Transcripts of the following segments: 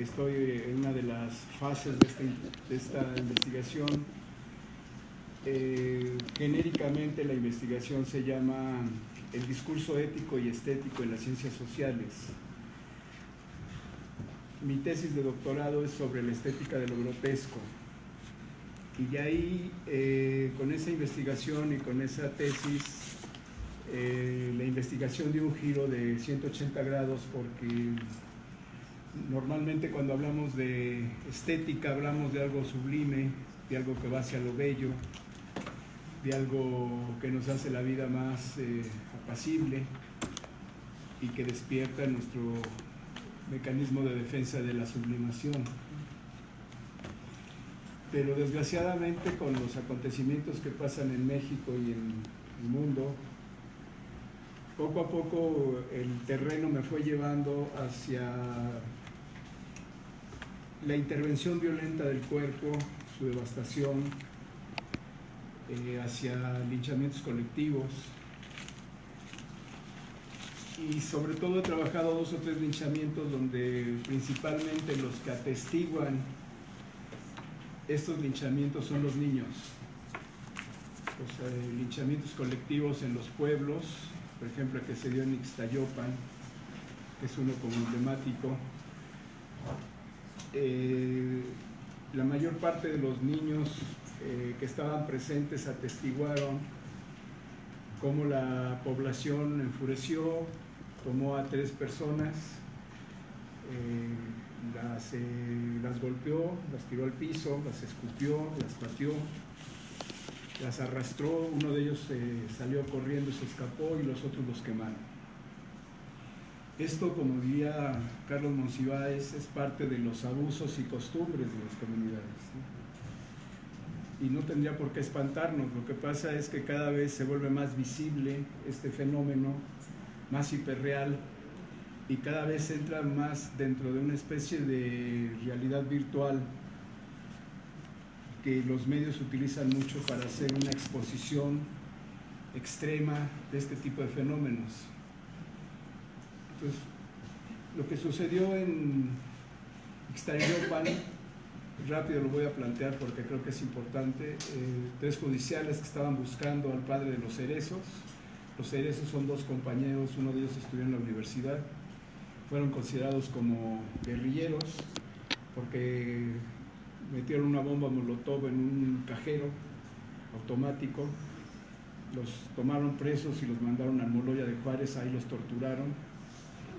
Estoy en una de las fases de esta investigación. Genéricamente la investigación se llama el discurso ético y estético en las ciencias sociales. Mi tesis de doctorado es sobre la estética de lo grotesco. Y de ahí, con esa investigación y con esa tesis, la investigación dio un giro de 180 grados, porque normalmente cuando hablamos de estética hablamos de algo sublime, de algo que va hacia lo bello, de algo que nos hace la vida más apacible y que despierta nuestro mecanismo de defensa de la sublimación. Pero desgraciadamente, con los acontecimientos que pasan en México y en el mundo, poco a poco el terreno me fue llevando hacia la intervención violenta del cuerpo, su devastación, hacia linchamientos colectivos. Y sobre todo he trabajado 2 o 3 linchamientos donde principalmente los que atestiguan estos linchamientos son los niños. O sea, linchamientos colectivos en los pueblos, por ejemplo el que se dio en Ixtayopan, que es uno como emblemático. La mayor parte de los niños que estaban presentes atestiguaron cómo la población enfureció, tomó a 3 personas, las golpeó, las tiró al piso, las escupió, las pateó, las arrastró. Uno de ellos salió corriendo y se escapó, y los otros los quemaron. Esto, como diría Carlos Monsiváis, es parte de los abusos y costumbres de las comunidades, ¿no? Y no tendría por qué espantarnos. Lo que pasa es que cada vez se vuelve más visible este fenómeno, más hiperreal, y cada vez entra más dentro de una especie de realidad virtual que los medios utilizan mucho para hacer una exposición extrema de este tipo de fenómenos. Entonces, lo que sucedió en Ixtayopan, rápido lo voy a plantear porque creo que es importante. 3 judiciales que estaban buscando al padre de los Cerezos. Los Cerezos son 2 compañeros, uno de ellos estudió en la universidad. Fueron considerados como guerrilleros porque metieron una bomba molotov en un cajero automático. Los tomaron presos y los mandaron a Almoloya de Juárez, ahí los torturaron.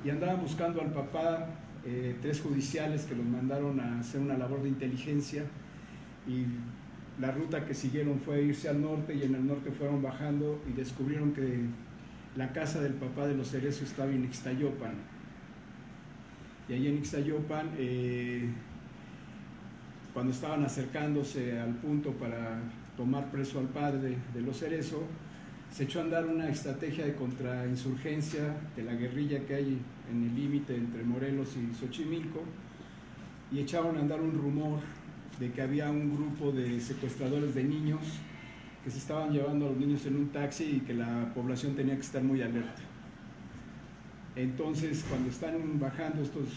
Y andaban buscando al papá, 3 judiciales que los mandaron a hacer una labor de inteligencia, y la ruta que siguieron fue irse al norte, y en el norte fueron bajando y descubrieron que la casa del papá de los Cerezos estaba en Ixtayopan. Y allí en Ixtayopan, cuando estaban acercándose al punto para tomar preso al padre de los Cerezos, se echó a andar una estrategia de contrainsurgencia de la guerrilla que hay en el límite entre Morelos y Xochimilco, y echaron a andar un rumor de que había un grupo de secuestradores de niños que se estaban llevando a los niños en un taxi y que la población tenía que estar muy alerta. Entonces, cuando están bajando estos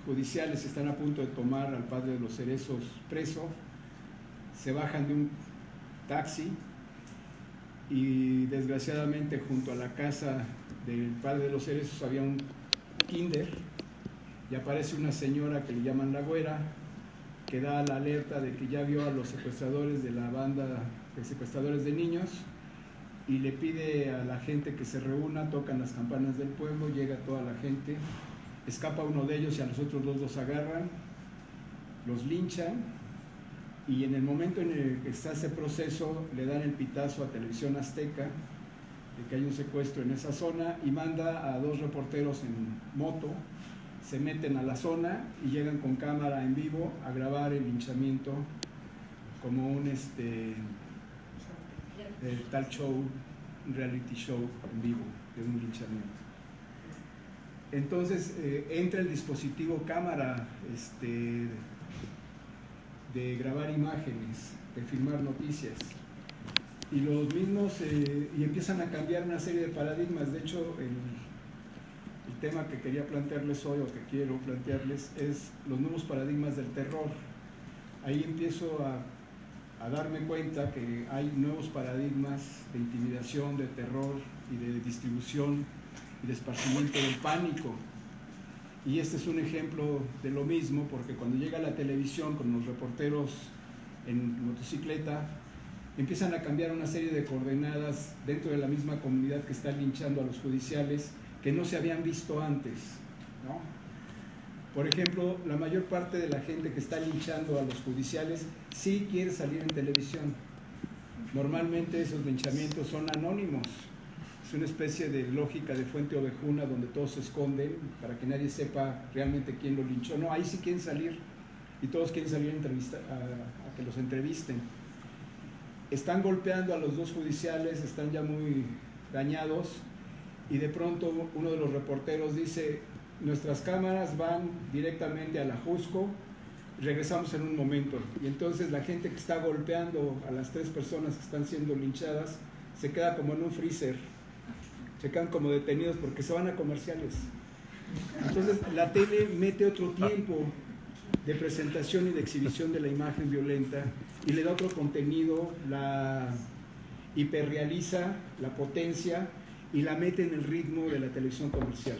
judiciales, están a punto de tomar al padre de los Cerezos preso, se bajan de un taxi y desgraciadamente junto a la casa del padre de los Cerezos había un kinder, y aparece una señora que le llaman la Güera, que da la alerta de que ya vio a los secuestradores de la banda de secuestradores de niños, y le pide a la gente que se reúna. Tocan las campanas del pueblo, llega toda la gente, escapa uno de ellos y a los otros 2 los agarran, los linchan, y en el momento en el que está ese proceso le dan el pitazo a Televisión Azteca de que hay un secuestro en esa zona, y manda a 2 reporteros en moto, se meten a la zona y llegan con cámara en vivo a grabar el linchamiento como un tal show, un reality show en vivo de un linchamiento. Entonces entra el dispositivo cámara de grabar imágenes, de filmar noticias, y los mismos y empiezan a cambiar una serie de paradigmas. De hecho, El tema que quería plantearles hoy, o que quiero plantearles, es los nuevos paradigmas del terror. Ahí empiezo a darme cuenta que hay nuevos paradigmas de intimidación, de terror y de distribución y de esparcimiento del pánico. Y este es un ejemplo de lo mismo, porque cuando llega la televisión con los reporteros en motocicleta, empiezan a cambiar una serie de coordenadas dentro de la misma comunidad que está linchando a los judiciales que no se habían visto antes, ¿no? Por ejemplo, la mayor parte de la gente que está linchando a los judiciales sí quiere salir en televisión. Normalmente esos linchamientos son anónimos. Es una especie de lógica de fuente ovejuna donde todos se esconden para que nadie sepa realmente quién lo linchó. No, ahí sí quieren salir y todos quieren salir a que los entrevisten. Están golpeando a los dos judiciales, están ya muy dañados y de pronto uno de los reporteros dice: nuestras cámaras van directamente a la Jusco, regresamos en un momento. Y entonces la gente que está golpeando a las 3 personas que están siendo linchadas se queda como en un freezer, se quedan como detenidos porque se van a comerciales. Entonces la tele mete otro tiempo de presentación y de exhibición de la imagen violenta y le da otro contenido, la hiperrealiza, la potencia y la mete en el ritmo de la televisión comercial.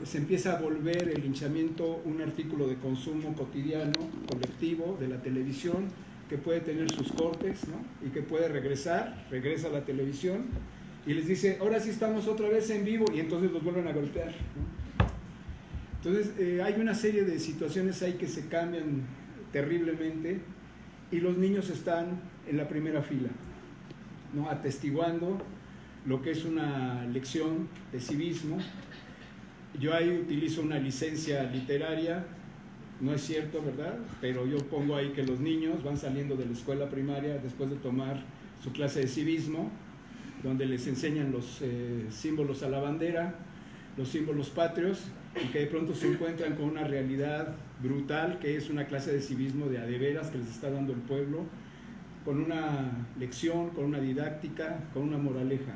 Se empieza a volver el linchamiento un artículo de consumo cotidiano, colectivo, de la televisión, que puede tener sus cortes, ¿no? Y que puede regresa a la televisión y les dice: ahora sí estamos otra vez en vivo, y entonces los vuelven a golpear, ¿no? Entonces hay una serie de situaciones ahí que se cambian terriblemente y los niños están en la primera fila, ¿no? Atestiguando lo que es una lección de civismo. Yo ahí utilizo una licencia literaria, no es cierto, ¿verdad? Pero yo pongo ahí que los niños van saliendo de la escuela primaria después de tomar su clase de civismo, donde les enseñan los símbolos a la bandera, los símbolos patrios, y que de pronto se encuentran con una realidad brutal, que es una clase de civismo de a de veras que les está dando el pueblo, con una lección, con una didáctica, con una moraleja.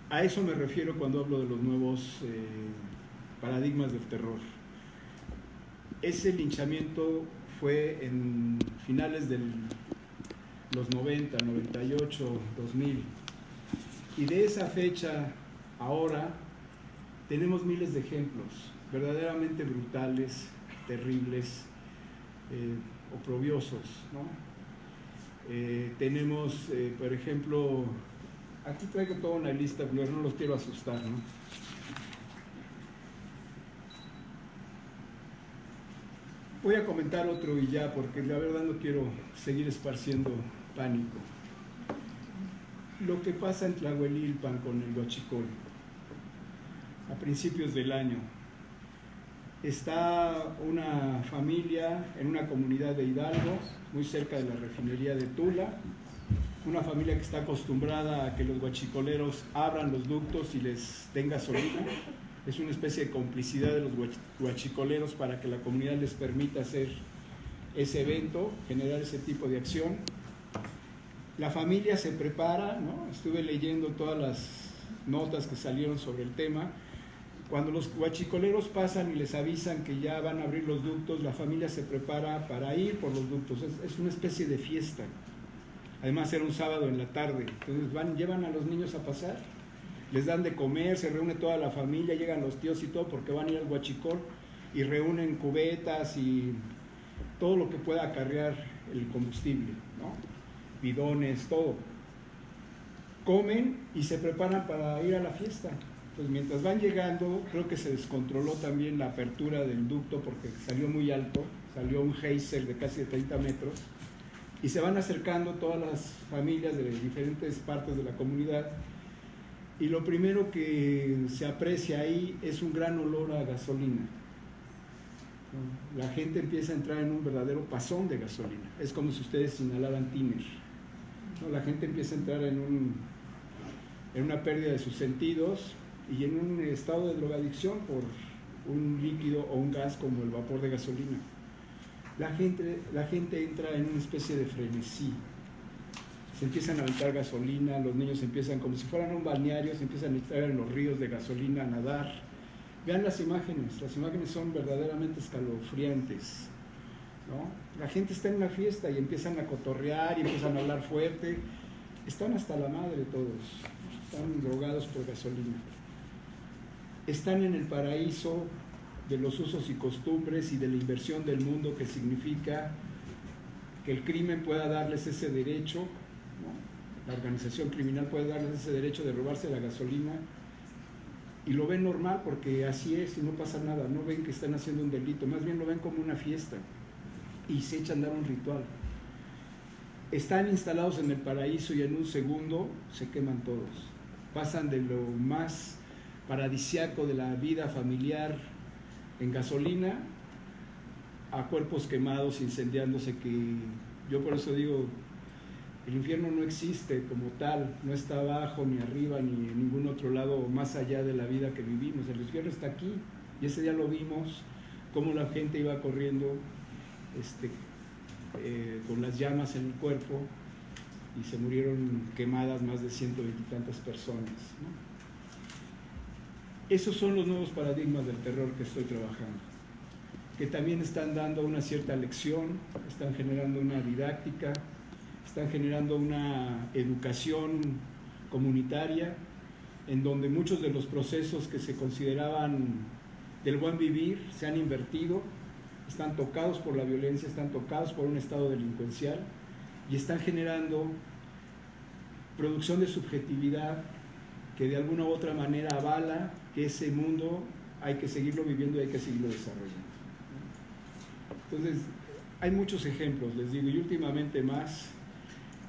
A eso me refiero cuando hablo de los nuevos paradigmas del terror. Ese linchamiento fue en finales de los 90, 98, 2000. Y de esa fecha, ahora, tenemos miles de ejemplos verdaderamente brutales, terribles, oprobiosos, ¿no? Tenemos, por ejemplo, aquí traigo toda una lista, pero no los quiero asustar, ¿no? Voy a comentar otro y ya, porque la verdad no quiero seguir esparciendo pánico. Lo que pasa en Tlahuelilpan con el huachicol, a principios del año. Está una familia en una comunidad de Hidalgo, muy cerca de la refinería de Tula, una familia que está acostumbrada a que los huachicoleros abran los ductos y les den gasolina. Es una especie de complicidad de los huachicoleros para que la comunidad les permita hacer ese evento, generar ese tipo de acción. La familia se prepara, ¿no? Estuve leyendo todas las notas que salieron sobre el tema. Cuando los huachicoleros pasan y les avisan que ya van a abrir los ductos, la familia se prepara para ir por los ductos. Es una especie de fiesta. Además era un sábado en la tarde, entonces llevan a los niños a pasar, les dan de comer, se reúne toda la familia, llegan los tíos y todo porque van a ir al huachicol y reúnen cubetas y todo lo que pueda acarrear el combustible, ¿no? Bidones, todo. Comen y se preparan para ir a la fiesta. Pues mientras van llegando, creo que se descontroló también la apertura del ducto porque salió muy alto, salió un geyser de casi 30 metros y se van acercando todas las familias de diferentes partes de la comunidad y lo primero que se aprecia ahí es un gran olor a gasolina. La gente empieza a entrar en un verdadero pasón de gasolina, es como si ustedes inhalaran tiner, ¿no? La gente empieza a entrar en una pérdida de sus sentidos y en un estado de drogadicción por un líquido o un gas como el vapor de gasolina. La gente entra en una especie de frenesí. se empiezan a aventar gasolina, los niños empiezan como si fueran a un balneario, se empiezan a entrar en los ríos de gasolina a nadar. Vean las imágenes son verdaderamente escalofriantes, ¿no? La gente está en una fiesta y empiezan a cotorrear y empiezan a hablar fuerte, están hasta la madre todos, están drogados por gasolina. Están en el paraíso de los usos y costumbres y de la inversión del mundo que significa que el crimen pueda darles ese derecho, ¿no? La organización criminal puede darles ese derecho de robarse la gasolina y lo ven normal porque así es y no pasa nada, no ven que están haciendo un delito, más bien lo ven como una fiesta y se echan a dar un ritual. Están instalados en el paraíso y en un segundo se queman todos. Pasan de lo más paradisiaco de la vida familiar en gasolina a cuerpos quemados, incendiándose, que yo por eso digo, el infierno no existe como tal, no está abajo, ni arriba, ni en ningún otro lado más allá de la vida que vivimos. El infierno está aquí, y ese día lo vimos, cómo la gente iba corriendo con las llamas en el cuerpo, y se murieron quemadas más de 120 y tantas personas, ¿no? Esos son los nuevos paradigmas del terror que estoy trabajando, que también están dando una cierta lección, están generando una didáctica, están generando una educación comunitaria, en donde muchos de los procesos que se consideraban del buen vivir se han invertido, están tocados por la violencia, están tocados por un estado delincuencial y están generando producción de subjetividad que de alguna u otra manera avala que ese mundo hay que seguirlo viviendo y hay que seguirlo desarrollando. Entonces, hay muchos ejemplos, les digo, y últimamente más,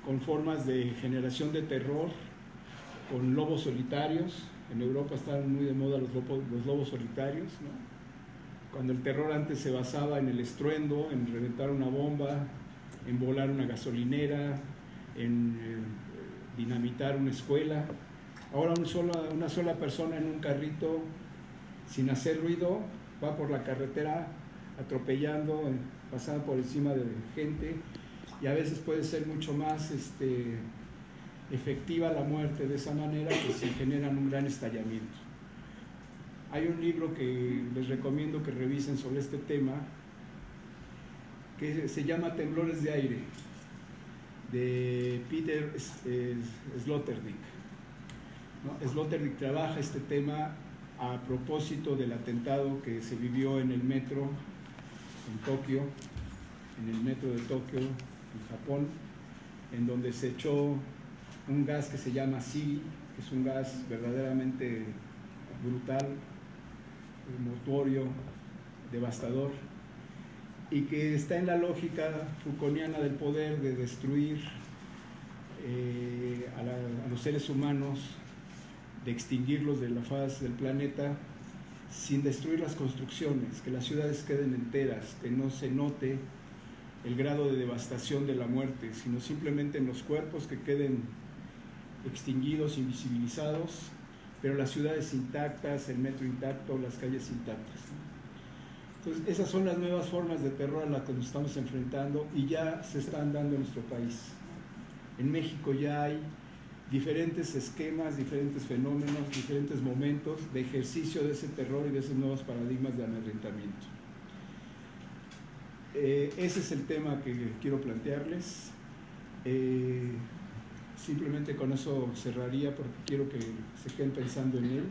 con formas de generación de terror, con lobos solitarios. En Europa están muy de moda los lobos solitarios, ¿no? Cuando el terror antes se basaba en el estruendo, en reventar una bomba, en volar una gasolinera, en dinamitar una escuela. Ahora una sola persona en un carrito, sin hacer ruido, va por la carretera atropellando, pasando por encima de gente, y a veces puede ser mucho más efectiva la muerte de esa manera que si generan un gran estallamiento. Hay un libro que les recomiendo que revisen sobre este tema, que se llama Temblores de Aire, de Peter Sloterdijk, ¿no? Sloterdijk trabaja este tema a propósito del atentado que se vivió en el metro en Tokio, en el metro de Tokio, en Japón, en donde se echó un gas que se llama Siri, que es un gas verdaderamente brutal, mortuorio, devastador, y que está en la lógica Foucaultiana del poder de destruir a los seres humanos, de extinguirlos de la faz del planeta sin destruir las construcciones, que las ciudades queden enteras, que no se note el grado de devastación de la muerte, sino simplemente en los cuerpos que queden extinguidos, invisibilizados, pero las ciudades intactas, el metro intacto, las calles intactas. Entonces, esas son las nuevas formas de terror a las que nos estamos enfrentando y ya se están dando en nuestro país. En México ya hay diferentes esquemas, diferentes fenómenos, diferentes momentos de ejercicio de ese terror y de esos nuevos paradigmas de amedrentamiento. Ese es el tema que quiero plantearles. Simplemente con eso cerraría porque quiero que se queden pensando en él.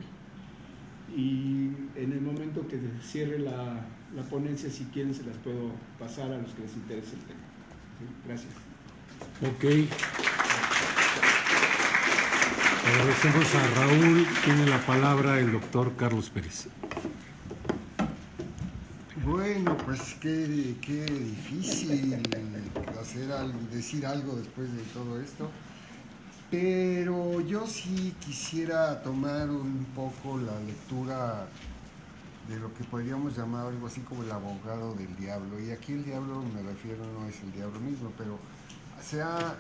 Y en el momento que cierre la ponencia, si quieren, se las puedo pasar a los que les interese el tema. ¿Sí? Gracias. Ok. Agradecemos a Raúl. Tiene la palabra el doctor Carlos Pérez. Bueno, pues qué difícil decir algo después de todo esto, pero yo sí quisiera tomar un poco la lectura de lo que podríamos llamar algo así como el abogado del diablo, y aquí el diablo me refiero no es el diablo mismo, pero se ha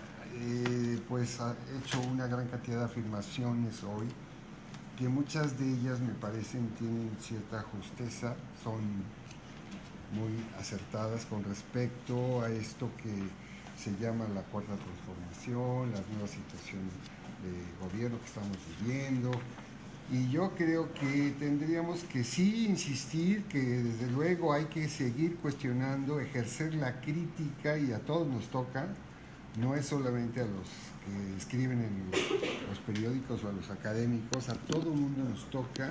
hecho una gran cantidad de afirmaciones hoy, que muchas de ellas me parecen tienen cierta justeza, son muy acertadas con respecto a esto que se llama la cuarta transformación, la nueva situación de gobierno que estamos viviendo. Y yo creo que tendríamos que sí insistir que desde luego hay que seguir cuestionando, ejercer la crítica, y a todos nos toca, no es solamente a los que escriben en los periódicos o a los académicos, a todo el mundo nos toca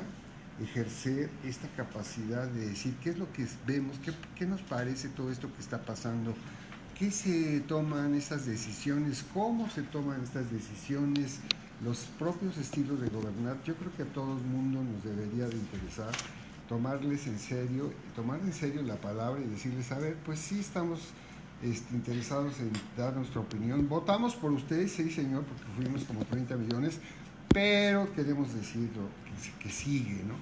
ejercer esta capacidad de decir qué es lo que vemos, qué nos parece todo esto que está pasando, qué se toman estas decisiones, cómo se toman estas decisiones, los propios estilos de gobernar. Yo creo que a todo el mundo nos debería de interesar tomar en serio la palabra y decirles, a ver, pues sí estamos interesados en dar nuestra opinión. Votamos por ustedes, sí señor, porque fuimos como 30 millones, pero queremos decirlo, que sigue, ¿no?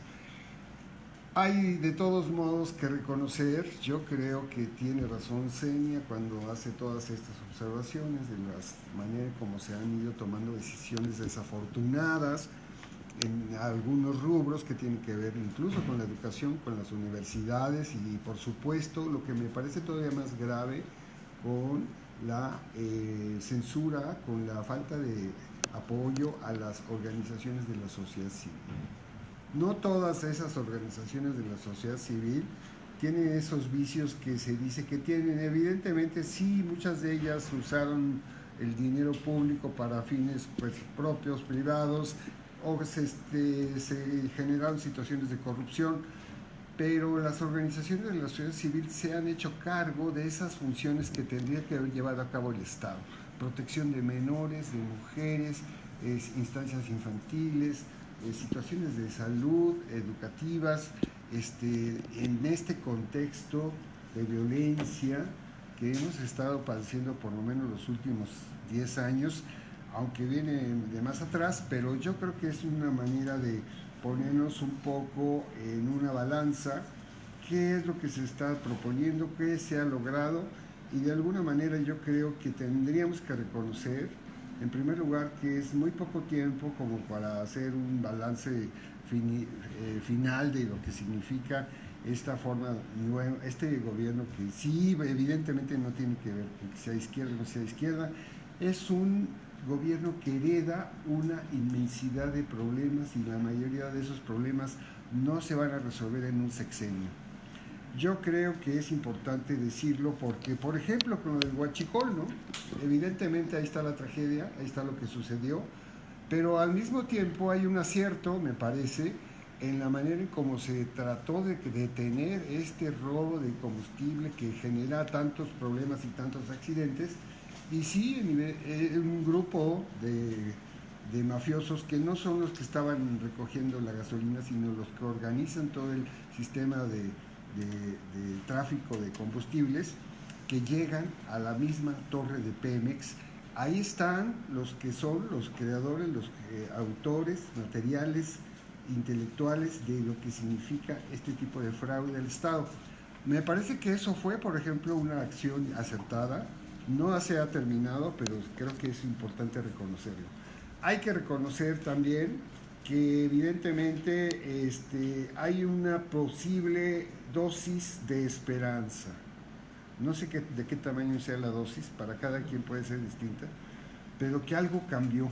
Hay de todos modos que reconocer, yo creo que tiene razón Senia cuando hace todas estas observaciones de las maneras como se han ido tomando decisiones desafortunadas en algunos rubros que tienen que ver incluso con la educación, con las universidades y por supuesto lo que me parece todavía más grave con la censura, con la falta de apoyo a las organizaciones de la sociedad civil. No todas esas organizaciones de la sociedad civil tienen esos vicios que se dice que tienen. Evidentemente sí, muchas de ellas usaron el dinero público para fines pues, propios, privados, o se generaron situaciones de corrupción, pero las organizaciones de la sociedad civil se han hecho cargo de esas funciones que tendría que haber llevado a cabo el Estado. Protección de menores, de mujeres, instancias infantiles, situaciones de salud, educativas, en este contexto de violencia que hemos estado padeciendo por lo menos los últimos 10 años, aunque viene de más atrás, pero yo creo que es una manera de ponernos un poco en una balanza, qué es lo que se está proponiendo, qué se ha logrado, y de alguna manera yo creo que tendríamos que reconocer, en primer lugar, que es muy poco tiempo como para hacer un balance final de lo que significa esta forma nueva, este gobierno que sí, evidentemente no tiene que ver con que sea izquierda o no sea izquierda, es un gobierno que hereda una inmensidad de problemas y la mayoría de esos problemas no se van a resolver en un sexenio. Yo creo que es importante decirlo porque, por ejemplo, con el Huachicol, ¿no? Evidentemente ahí está la tragedia, ahí está lo que sucedió, pero al mismo tiempo hay un acierto, me parece, en la manera en cómo se trató de detener este robo de combustible que genera tantos problemas y tantos accidentes, y sí, un grupo de mafiosos que no son los que estaban recogiendo la gasolina, sino los que organizan todo el sistema de tráfico de combustibles, que llegan a la misma torre de Pemex. Ahí están los que son los creadores, los autores materiales, intelectuales de lo que significa este tipo de fraude al Estado. Me parece que eso fue, por ejemplo, una acción acertada. No se ha terminado, pero creo que es importante reconocerlo. Hay que reconocer también que evidentemente hay una posible dosis de esperanza. No sé de qué tamaño sea la dosis, para cada quien puede ser distinta, pero que algo cambió.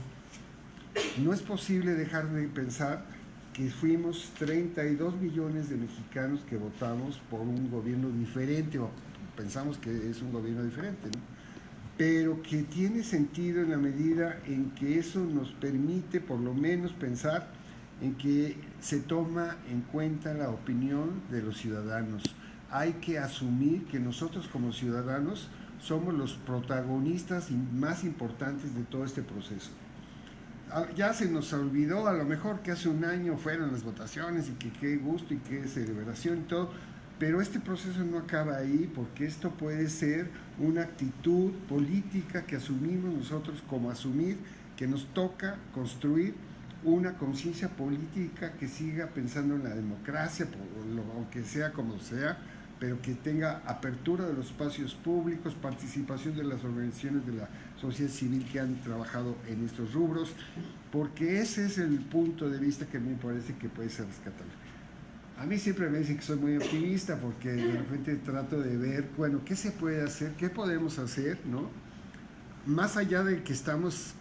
No es posible dejar de pensar que fuimos 32 millones de mexicanos que votamos por un gobierno diferente, o pensamos que es un gobierno diferente, ¿no? Pero que tiene sentido en la medida en que eso nos permite por lo menos pensar en que se toma en cuenta la opinión de los ciudadanos. Hay que asumir que nosotros como ciudadanos somos los protagonistas más importantes de todo este proceso. Ya se nos olvidó a lo mejor que hace un año fueron las votaciones y que qué gusto y qué celebración y todo, pero este proceso no acaba ahí, porque esto puede ser una actitud política que asumimos nosotros como asumir que nos toca construir una conciencia política que siga pensando en la democracia, aunque sea como sea, pero que tenga apertura de los espacios públicos, participación de las organizaciones de la sociedad civil que han trabajado en estos rubros, porque ese es el punto de vista que a mí me parece que puede ser rescatable. A mí siempre me dicen que soy muy optimista porque de repente trato de ver, bueno, qué se puede hacer, qué podemos hacer, ¿no? más allá de que estamos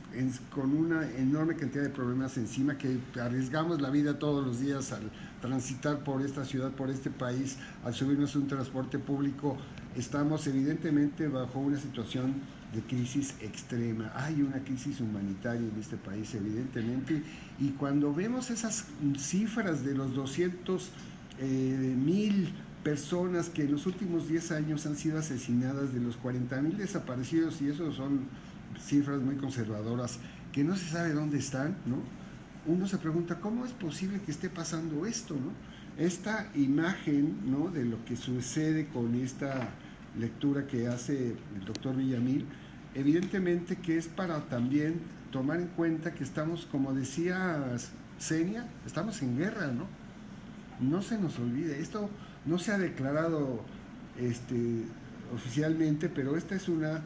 con una enorme cantidad de problemas encima, que arriesgamos la vida todos los días al transitar por esta ciudad, por este país, al subirnos a un transporte público, estamos evidentemente bajo una situación de crisis extrema. Hay una crisis humanitaria en este país, evidentemente, y cuando vemos esas cifras de los 200,000 personas que en los últimos 10 años han sido asesinadas, de los 40,000 desaparecidos, y eso son cifras muy conservadoras, que no se sabe dónde están, ¿no? Uno se pregunta, ¿cómo es posible que esté pasando esto, ¿no? Esta imagen, ¿no?, de lo que sucede con esta lectura que hace el doctor Villamil, evidentemente que es para también tomar en cuenta que estamos, como decía Xenia, estamos en guerra, ¿no? No se nos olvide, esto no se ha declarado oficialmente, pero esta es una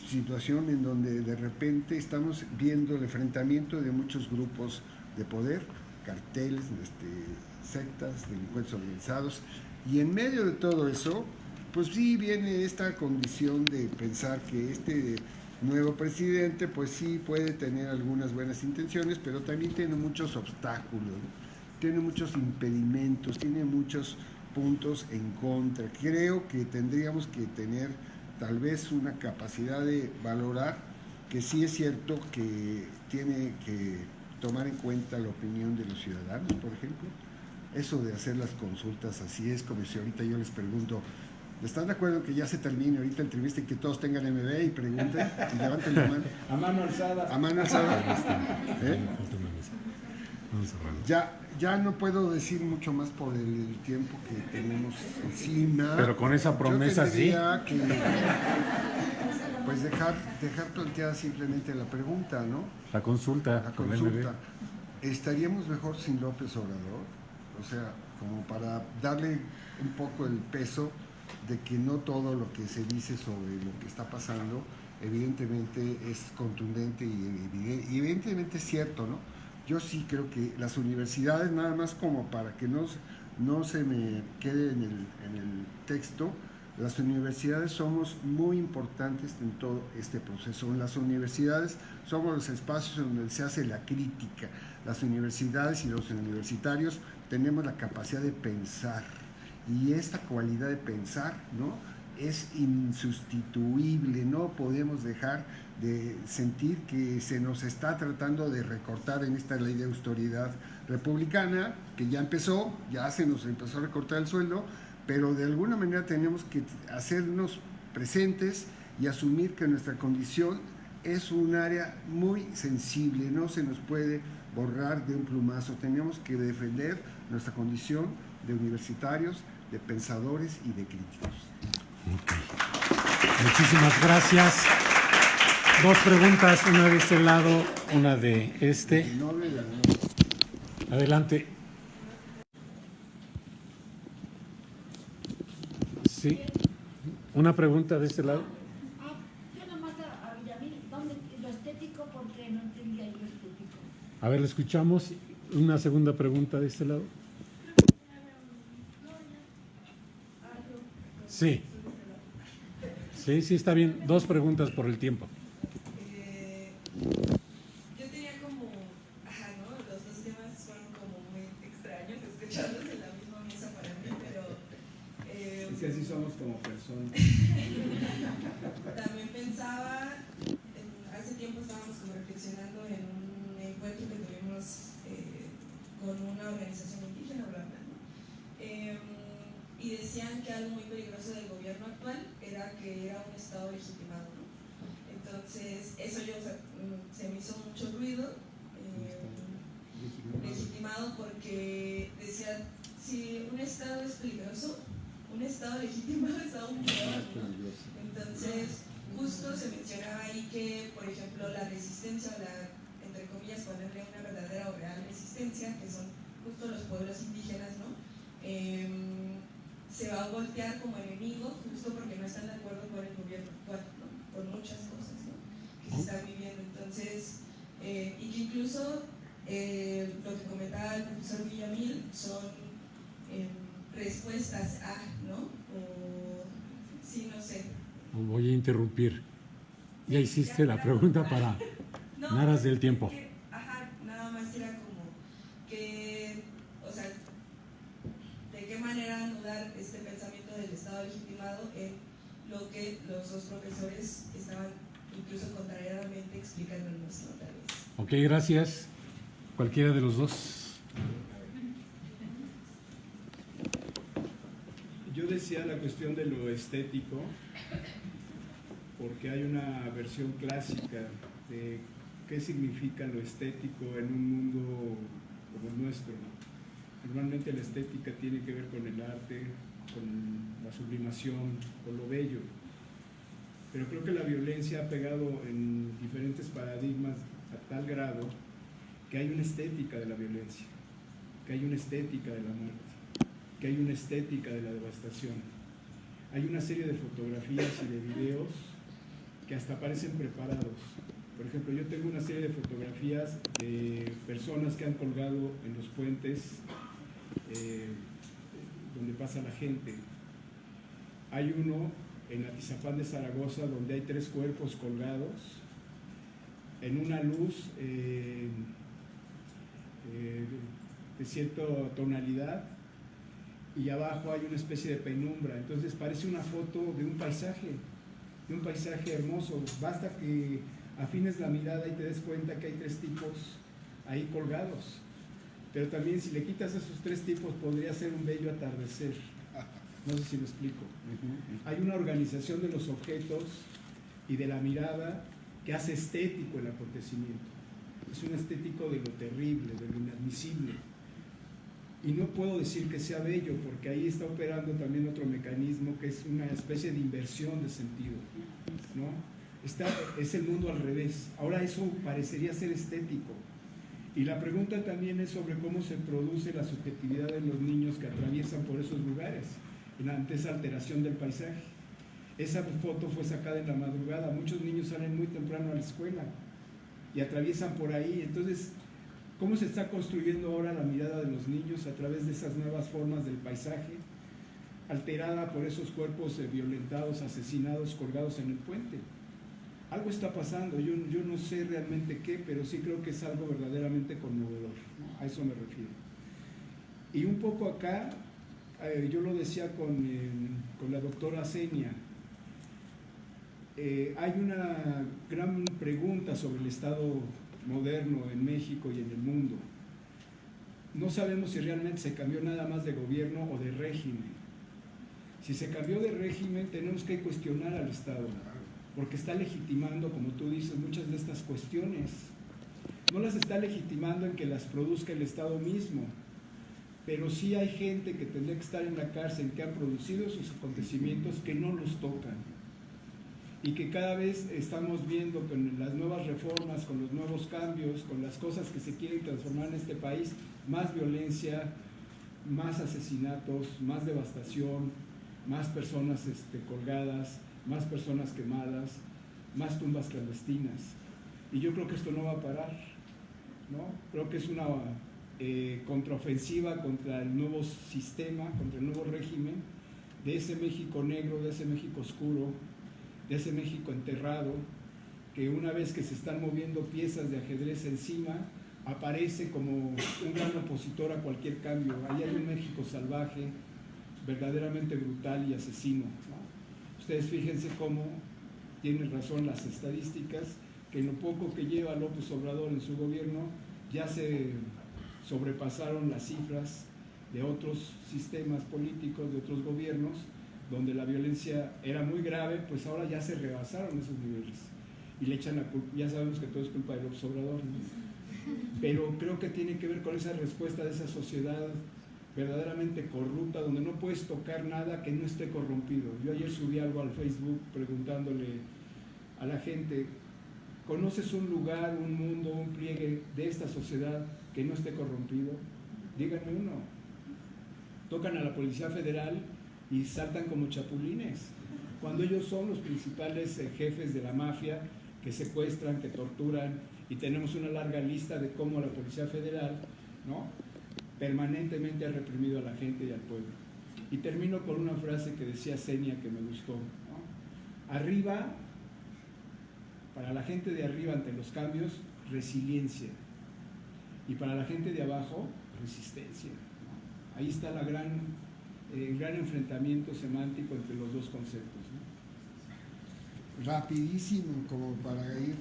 situación en donde de repente estamos viendo el enfrentamiento de muchos grupos de poder, carteles, sectas, delincuentes organizados, y en medio de todo eso, pues sí viene esta condición de pensar que este nuevo presidente, pues sí puede tener algunas buenas intenciones, pero también tiene muchos obstáculos, ¿no? Tiene muchos impedimentos, tiene muchos puntos en contra. Creo que tendríamos que tener tal vez una capacidad de valorar que sí es cierto que tiene que tomar en cuenta la opinión de los ciudadanos, por ejemplo. Eso de hacer las consultas así es como si ahorita yo les pregunto, ¿están de acuerdo que ya se termine ahorita la entrevista y que todos tengan MB y pregunten y levanten la mano? A mano alzada. A mano alzada. Ya no puedo decir mucho más por el tiempo que tenemos encima. Pero con esa promesa sí. Que, pues dejar planteada simplemente la pregunta, ¿no? La consulta. La consulta. ¿Estaríamos mejor sin López Obrador? O sea, como para darle un poco el peso de que no todo lo que se dice sobre lo que está pasando evidentemente es contundente y evidentemente es cierto, ¿no? Yo sí creo que las universidades, nada más como para que no se me quede en el texto, las universidades somos muy importantes en todo este proceso. En las universidades somos los espacios donde se hace la crítica. Las universidades y los universitarios tenemos la capacidad de pensar, y esta cualidad de pensar, ¿no?, es insustituible. No podemos dejar de sentir que se nos está tratando de recortar en esta ley de autoridad republicana, que ya empezó, ya se nos empezó a recortar el sueldo, pero de alguna manera tenemos que hacernos presentes y asumir que nuestra condición es un área muy sensible, no se nos puede borrar de un plumazo. Tenemos que defender nuestra condición de universitarios, de pensadores y de críticos. Okay. Muchísimas gracias. Dos preguntas, una de este lado, una de este. Adelante. Sí. Una pregunta de este lado. Yo nomás a Villamil, ¿dónde lo estético? Porque no entendía yo lo estético. A ver, lo escuchamos. Una segunda pregunta de este lado. Sí. Sí, está bien. Dos preguntas por el tiempo. Yo tenía como, ¿no? Los dos temas fueron como muy extraños, escucharlos en la misma mesa para mí, pero... Es que así somos como personas. También pensaba, hace tiempo estábamos como reflexionando en un encuentro que tuvimos con una organización indígena, ¿verdad? Y decían que algo muy peligroso del gobierno actual era que era un Estado legitimado, ¿no? Entonces, eso se me hizo mucho ruido, legitimado, porque decían, si un Estado es peligroso, un Estado legitimado es aún peor, ¿no? Entonces, justo se mencionaba ahí que, por ejemplo, la resistencia, entre comillas, ponerle una verdadera o real resistencia, que son justo los pueblos indígenas, ¿no? Se va a voltear como enemigo justo porque no están de acuerdo con el gobierno actual, ¿no? Por muchas cosas, ¿no?, que se están viviendo. Entonces, y que incluso lo que comentaba el profesor Villamil son respuestas a, ¿no? O sí, no sé. Voy a interrumpir. Ya hiciste la pregunta para No, naras del tiempo. Ajá, nada más era como que, o sea, de qué manera anudar este pensamiento del Estado legitimado en lo que los dos profesores estaban incluso contrariamente explicándonos, ¿no? Tal vez. Ok, gracias. Cualquiera de los dos. Yo decía la cuestión de lo estético, porque hay una versión clásica de qué significa lo estético en un mundo como el nuestro. Normalmente la estética tiene que ver con el arte, con la sublimación, con lo bello. Pero creo que la violencia ha pegado en diferentes paradigmas a tal grado que hay una estética de la violencia, que hay una estética de la muerte, que hay una estética de la devastación. Hay una serie de fotografías y de videos que hasta parecen preparados. Por ejemplo, yo tengo una serie de fotografías de personas que han colgado en los puentes donde pasa la gente. Hay uno en Atizapán de Zaragoza donde hay 3 cuerpos colgados en una luz de cierta tonalidad, y abajo hay una especie de penumbra. Entonces parece una foto de un paisaje hermoso. Basta que afines la mirada y te des cuenta que hay 3 tipos ahí colgados. Pero también si le quitas a esos 3 tipos podría ser un bello atardecer. No sé si lo explico. Hay una organización de los objetos y de la mirada que hace estético el acontecimiento. Es un estético de lo terrible, de lo inadmisible. Y no puedo decir que sea bello, porque ahí está operando también otro mecanismo que es una especie de inversión de sentido, ¿no? Es el mundo al revés. Ahora eso parecería ser estético. Y la pregunta también es sobre cómo se produce la subjetividad de los niños que atraviesan por esos lugares, ante esa alteración del paisaje. Esa foto fue sacada en la madrugada. Muchos niños salen muy temprano a la escuela y atraviesan por ahí. Entonces, ¿cómo se está construyendo ahora la mirada de los niños a través de esas nuevas formas del paisaje, alterada por esos cuerpos violentados, asesinados, colgados en el puente? Algo está pasando, yo no sé realmente qué, pero sí creo que es algo verdaderamente conmovedor, ¿no? A eso me refiero. Y un poco acá, yo lo decía con la doctora Zenia, hay una gran pregunta sobre el Estado moderno en México y en el mundo. No sabemos si realmente se cambió nada más de gobierno o de régimen. Si se cambió de régimen, tenemos que cuestionar al Estado, porque está legitimando, como tú dices, muchas de estas cuestiones. No las está legitimando en que las produzca el Estado mismo, pero sí hay gente que tendría que estar en la cárcel, que han producido esos acontecimientos que no los tocan. Y que cada vez estamos viendo con las nuevas reformas, con los nuevos cambios, con las cosas que se quieren transformar en este país, más violencia, más asesinatos, más devastación, más personas colgadas, más personas quemadas, más tumbas clandestinas. Y yo creo que esto no va a parar, ¿no? Creo que es una contraofensiva contra el nuevo sistema, contra el nuevo régimen, de ese México negro, de ese México oscuro, de ese México enterrado, que una vez que se están moviendo piezas de ajedrez encima, aparece como un gran opositor a cualquier cambio. Ahí hay un México salvaje, verdaderamente brutal y asesino, ¿no? Ustedes fíjense cómo tienen razón las estadísticas, que en lo poco que lleva López Obrador en su gobierno, ya se sobrepasaron las cifras de otros sistemas políticos, de otros gobiernos, donde la violencia era muy grave, pues ahora ya se rebasaron esos niveles y le echan la culpa. Ya sabemos que todo es culpa de López Obrador, ¿no? Pero creo que tiene que ver con esa respuesta de esa sociedad verdaderamente corrupta, donde no puedes tocar nada que no esté corrompido. Yo ayer subí algo al Facebook preguntándole a la gente: ¿conoces un lugar, un mundo, un pliegue de esta sociedad que no esté corrompido? Díganme uno. Tocan a la Policía Federal y saltan como chapulines, cuando ellos son los principales jefes de la mafia, que secuestran, que torturan, y tenemos una larga lista de cómo la Policía Federal, ¿no?, permanentemente ha reprimido a la gente y al pueblo. Y termino con una frase que decía Zenia que me gustó, ¿no? Arriba Para la gente de arriba ante los cambios, resiliencia. Y para la gente de abajo, resistencia. Ahí está el gran enfrentamiento semántico entre los dos conceptos, ¿no? Rapidísimo, como para ir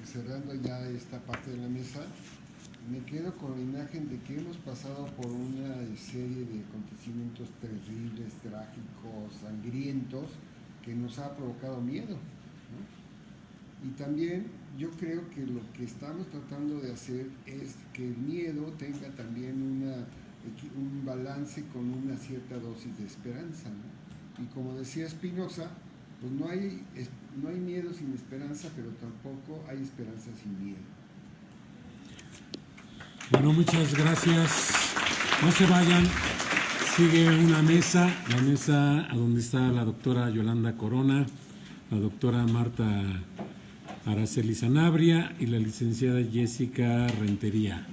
cerrando ya esta parte de la mesa, me quedo con la imagen de que hemos pasado por una serie de acontecimientos terribles, trágicos, sangrientos, que nos ha provocado miedo, ¿no? Y también yo creo que lo que estamos tratando de hacer es que el miedo tenga también un balance con una cierta dosis de esperanza, ¿no? Y como decía Spinoza, pues no hay miedo sin esperanza, pero tampoco hay esperanza sin miedo. Bueno, muchas gracias. No se vayan. Sigue una mesa, la mesa a donde está la doctora Yolanda Corona, la doctora Marta Araceli Sanabria y la licenciada Jessica Rentería.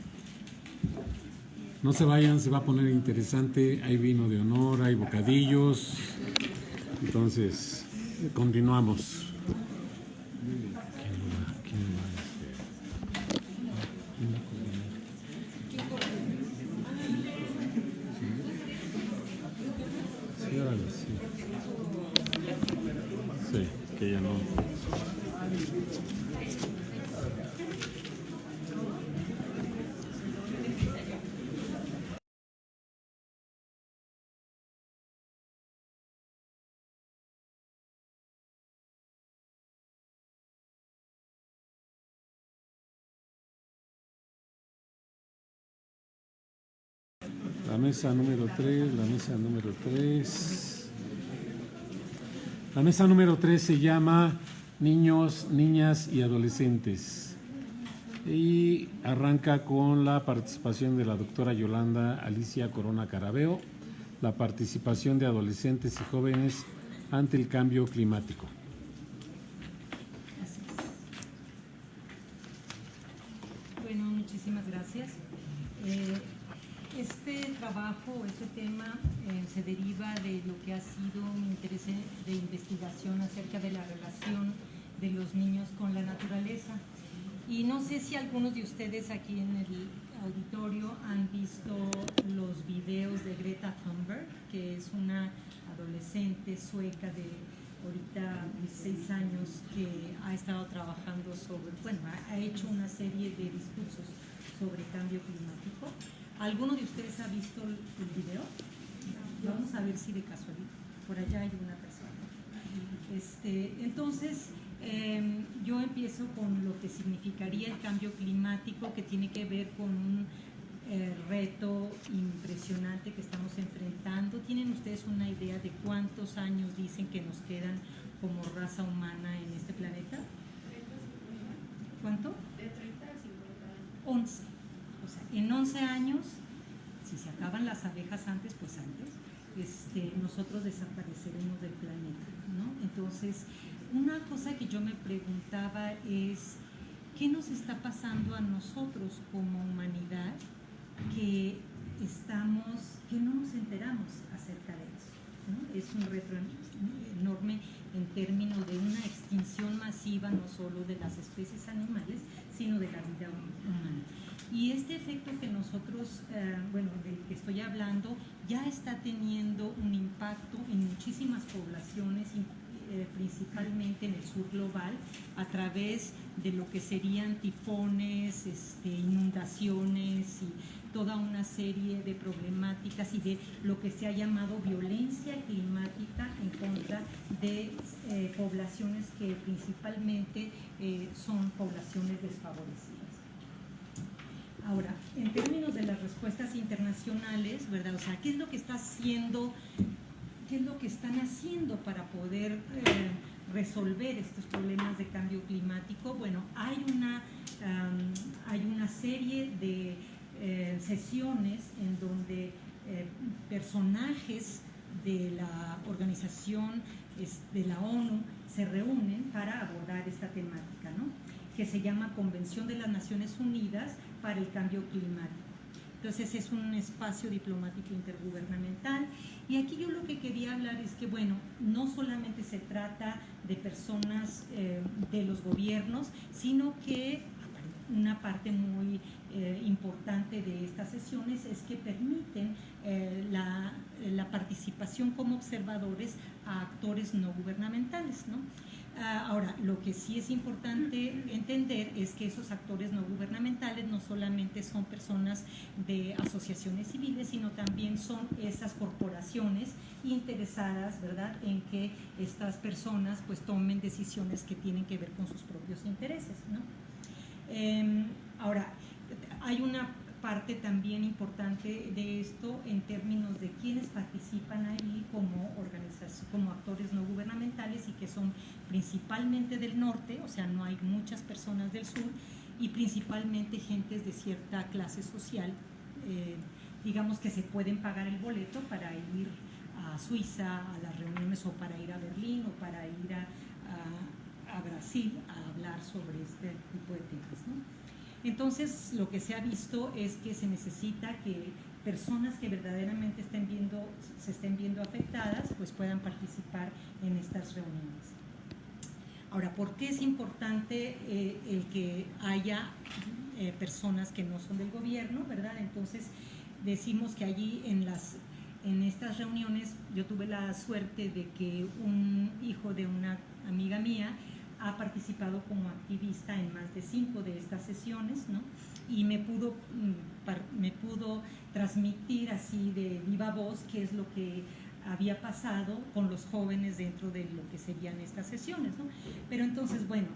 No se vayan, se va a poner interesante. Hay vino de honor, hay bocadillos. Entonces, continuamos. Sí, órale, sí. Sí, que ya no. La mesa número 3, la mesa número 3. La mesa número 3 se llama Niños, Niñas y Adolescentes. Y arranca con la participación de la doctora Yolanda Alicia Corona Carabeo, la participación de adolescentes y jóvenes ante el cambio climático. Bueno, muchísimas gracias. Este trabajo, este tema se deriva de lo que ha sido mi interés de investigación acerca de la relación de los niños con la naturaleza. Y no sé si algunos de ustedes aquí en el auditorio han visto los videos de Greta Thunberg, que es una adolescente sueca de ahorita 16 años que ha estado trabajando ha hecho una serie de discursos sobre cambio climático. ¿Alguno de ustedes ha visto el video? Vamos a ver si de casualidad. Por allá hay una persona. Entonces, yo empiezo con lo que significaría el cambio climático, que tiene que ver con un reto impresionante que estamos enfrentando. ¿Tienen ustedes una idea de cuántos años dicen que nos quedan como raza humana en este planeta? ¿Cuánto? De 30 a 50 años. 11. O sea, en 11 años, si se acaban las abejas antes, pues antes, nosotros desapareceremos del planeta, ¿no? Entonces, una cosa que yo me preguntaba es, ¿qué nos está pasando a nosotros como humanidad que no nos enteramos acerca de eso, ¿no? Es un reto enorme en términos de una extinción masiva, no solo de las especies animales, sino de la vida humana. Y este efecto que nosotros, del que estoy hablando, ya está teniendo un impacto en muchísimas poblaciones, principalmente en el sur global, a través de lo que serían tifones, inundaciones y toda una serie de problemáticas y de lo que se ha llamado violencia climática en contra de poblaciones que principalmente son poblaciones desfavorecidas. Ahora, en términos de las respuestas internacionales, ¿verdad? O sea, ¿qué es lo que están haciendo para poder resolver estos problemas de cambio climático? Bueno, hay una serie de sesiones en donde personajes de la organización de la ONU se reúnen para abordar esta temática, ¿no? Que se llama Convención de las Naciones Unidas para el Cambio Climático. Entonces es un espacio diplomático intergubernamental. Y aquí yo lo que quería hablar es que, bueno, no solamente se trata de personas de los gobiernos, sino que una parte muy importante de estas sesiones es que permiten la participación como observadores a actores no gubernamentales, ¿no? Ahora, lo que sí es importante entender es que esos actores no gubernamentales no solamente son personas de asociaciones civiles, sino también son esas corporaciones interesadas, ¿verdad?, en que estas personas pues tomen decisiones que tienen que ver con sus propios intereses, ¿no? Ahora, hay una parte también importante de esto en términos de quienes participan ahí como organización, como actores no gubernamentales, y que son principalmente del norte, o sea, no hay muchas personas del sur, y principalmente gentes de cierta clase social, digamos que se pueden pagar el boleto para ir a Suiza a las reuniones, o para ir a Berlín, o para ir a Brasil a hablar sobre este tipo de temas, ¿no? Entonces, lo que se ha visto es que se necesita que personas que verdaderamente se estén viendo afectadas, pues puedan participar en estas reuniones. Ahora, ¿por qué es importante el que haya personas que no son del gobierno, verdad? Entonces, decimos que allí en estas reuniones, yo tuve la suerte de que un hijo de una amiga mía ha participado como activista en más de 5 de estas sesiones, ¿no? Y me pudo transmitir así de viva voz qué es lo que había pasado con los jóvenes dentro de lo que serían estas sesiones, ¿no? Pero entonces, bueno,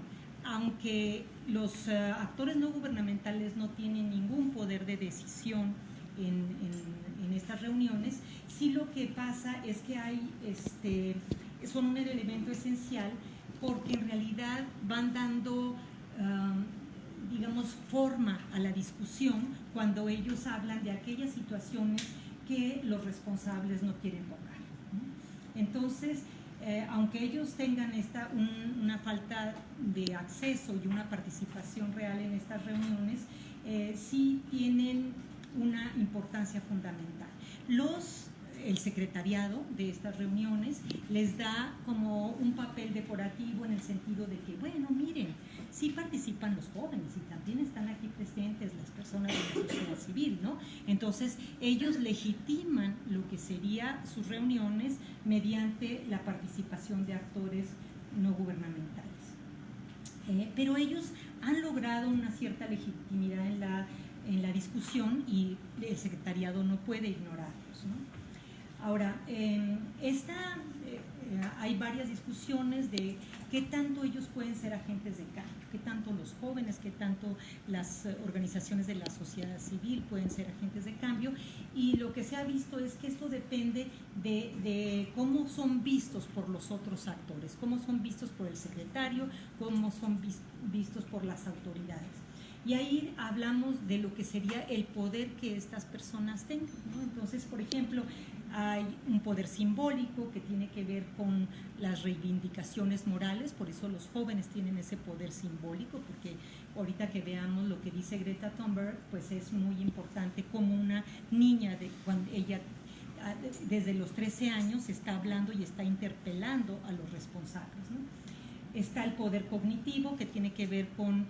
aunque los actores no gubernamentales no tienen ningún poder de decisión en estas reuniones, sí lo que pasa es que son un elemento esencial, porque en realidad van dando, digamos, forma a la discusión cuando ellos hablan de aquellas situaciones que los responsables no quieren tocar, ¿no? Entonces, aunque ellos tengan una falta de acceso y una participación real en estas reuniones, sí tienen una importancia fundamental. El secretariado de estas reuniones les da como un papel decorativo, en el sentido de que, bueno, miren, sí participan los jóvenes y también están aquí presentes las personas de la sociedad civil, ¿no? Entonces, ellos legitiman lo que serían sus reuniones mediante la participación de actores no gubernamentales. Pero ellos han logrado una cierta legitimidad en la discusión, y el secretariado no puede ignorarlos, ¿no? Ahora, hay varias discusiones de qué tanto ellos pueden ser agentes de cambio, qué tanto los jóvenes, qué tanto las organizaciones de la sociedad civil pueden ser agentes de cambio, y lo que se ha visto es que esto depende de cómo son vistos por los otros actores, cómo son vistos por el secretario, cómo son vistos por las autoridades. Y ahí hablamos de lo que sería el poder que estas personas tengan, ¿no? Entonces, por ejemplo, hay un poder simbólico que tiene que ver con las reivindicaciones morales, por eso los jóvenes tienen ese poder simbólico, porque ahorita que veamos lo que dice Greta Thunberg, pues es muy importante como una niña, cuando ella desde los 13 años está hablando y está interpelando a los responsables, ¿no? Está el poder cognitivo, que tiene que ver con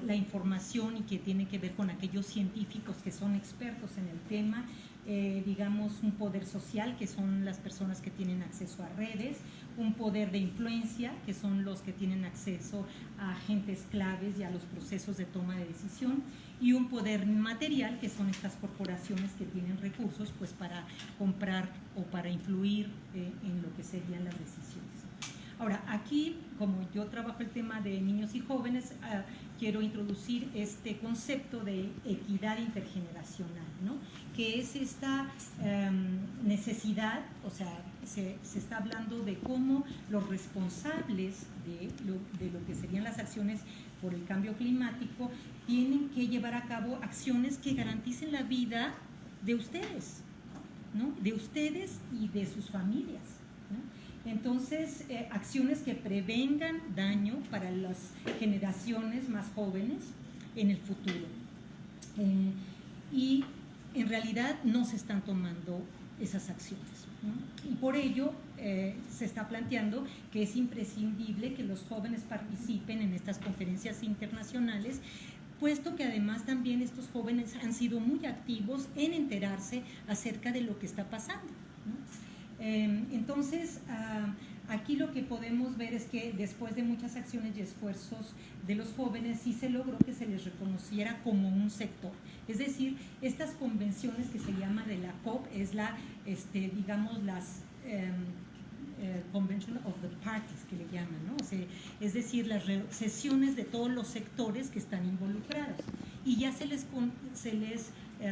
la información, y que tiene que ver con aquellos científicos que son expertos en el tema. Digamos, un poder social, que son las personas que tienen acceso a redes, un poder de influencia, que son los que tienen acceso a agentes claves y a los procesos de toma de decisión, y un poder material, que son estas corporaciones que tienen recursos pues para comprar o para influir en lo que serían las decisiones. Ahora, aquí, como yo trabajo el tema de niños y jóvenes, quiero introducir este concepto de equidad intergeneracional, ¿no? Que es esta necesidad, o sea, se está hablando de cómo los responsables de lo que serían las acciones por el cambio climático tienen que llevar a cabo acciones que garanticen la vida de ustedes, ¿no? De ustedes y de sus familias, ¿no? Entonces, acciones que prevengan daño para las generaciones más jóvenes en el futuro. Y en realidad no se están tomando esas acciones, ¿no? Y por ello se está planteando que es imprescindible que los jóvenes participen en estas conferencias internacionales, puesto que además también estos jóvenes han sido muy activos en enterarse acerca de lo que está pasando, ¿no? Entonces, aquí lo que podemos ver es que después de muchas acciones y esfuerzos de los jóvenes, sí se logró que se les reconociera como un sector. Es decir, estas convenciones que se llaman de la COP, es la, digamos, las Convention of the Parties, que le llaman, ¿no? O sea, es decir, las sesiones de todos los sectores que están involucrados. Y ya se les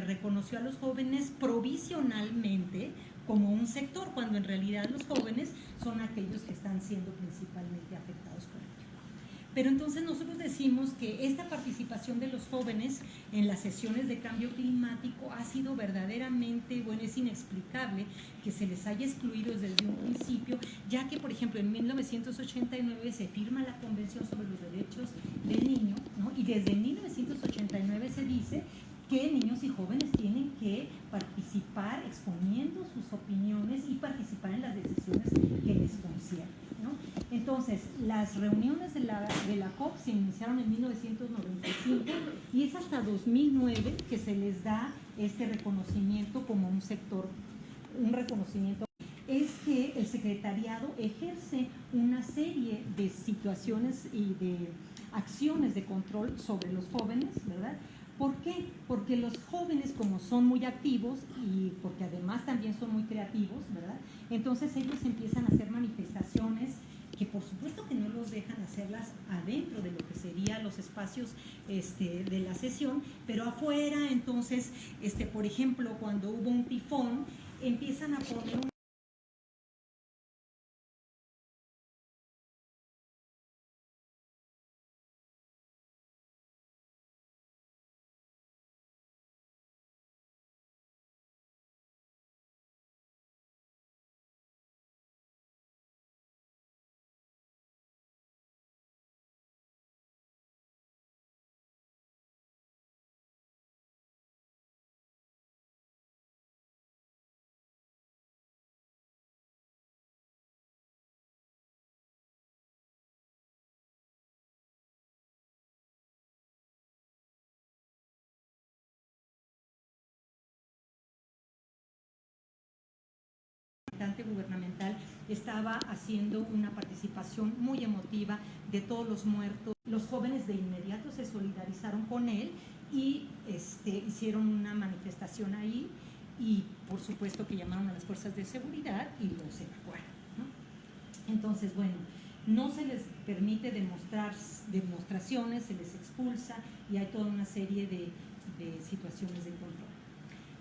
reconoció a los jóvenes provisionalmente como un sector, cuando en realidad los jóvenes son aquellos que están siendo principalmente afectados por ello. Pero entonces nosotros decimos que esta participación de los jóvenes en las sesiones de cambio climático ha sido verdaderamente, bueno, es inexplicable que se les haya excluido desde un principio, ya que, por ejemplo, en 1989 se firma la Convención sobre los Derechos del Niño, ¿no? Y desde 1989 se dice que niños y jóvenes tienen que participar exponiendo sus opiniones y participar en las decisiones que les conciernen, ¿no? Entonces, las reuniones de la COP se iniciaron en 1995 y es hasta 2009 que se les da este reconocimiento como un sector, un reconocimiento. Es que el secretariado ejerce una serie de situaciones y de acciones de control sobre los jóvenes, ¿verdad? ¿Por qué? Porque los jóvenes, como son muy activos y porque además también son muy creativos, ¿verdad? Entonces ellos empiezan a hacer manifestaciones que por supuesto que no los dejan hacerlas adentro de lo que serían los espacios de la sesión, pero afuera. Entonces, por ejemplo, cuando hubo un tifón, empiezan a poner un gubernamental estaba haciendo una participación muy emotiva de todos los muertos. Los jóvenes de inmediato se solidarizaron con él y hicieron una manifestación ahí y por supuesto que llamaron a las fuerzas de seguridad y los evacuaron, ¿no? Entonces, bueno, no se les permite demostraciones, se les expulsa y hay toda una serie de situaciones de control.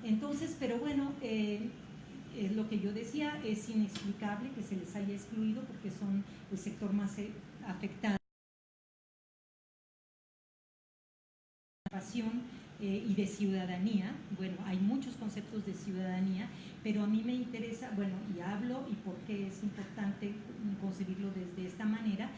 Entonces, pero bueno, es lo que yo decía, es inexplicable que se les haya excluido porque son el sector más afectado. Y de ciudadanía, bueno, hay muchos conceptos de ciudadanía, pero a mí me interesa, bueno, y hablo y por qué es importante concebirlo desde esta manera.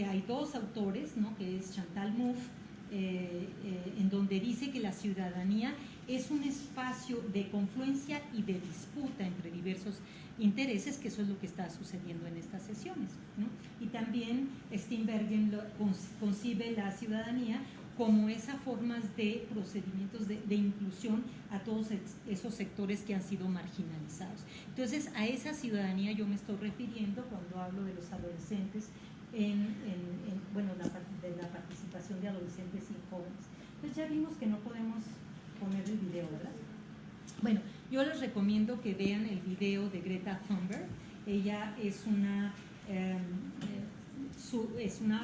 Hay dos autores, ¿no? Que es Chantal Mouffe, en donde dice que la ciudadanía es un espacio de confluencia y de disputa entre diversos intereses, que eso es lo que está sucediendo en estas sesiones, ¿no? Y también Steenbergen concibe la ciudadanía como esa forma de procedimientos de inclusión a todos esos sectores que han sido marginalizados. Entonces, a esa ciudadanía yo me estoy refiriendo cuando hablo de los adolescentes, bueno, de la participación de adolescentes y jóvenes. Pues ya vimos que no podemos poner el video, ¿verdad? Bueno, yo les recomiendo que vean el video de Greta Thunberg. Ella es una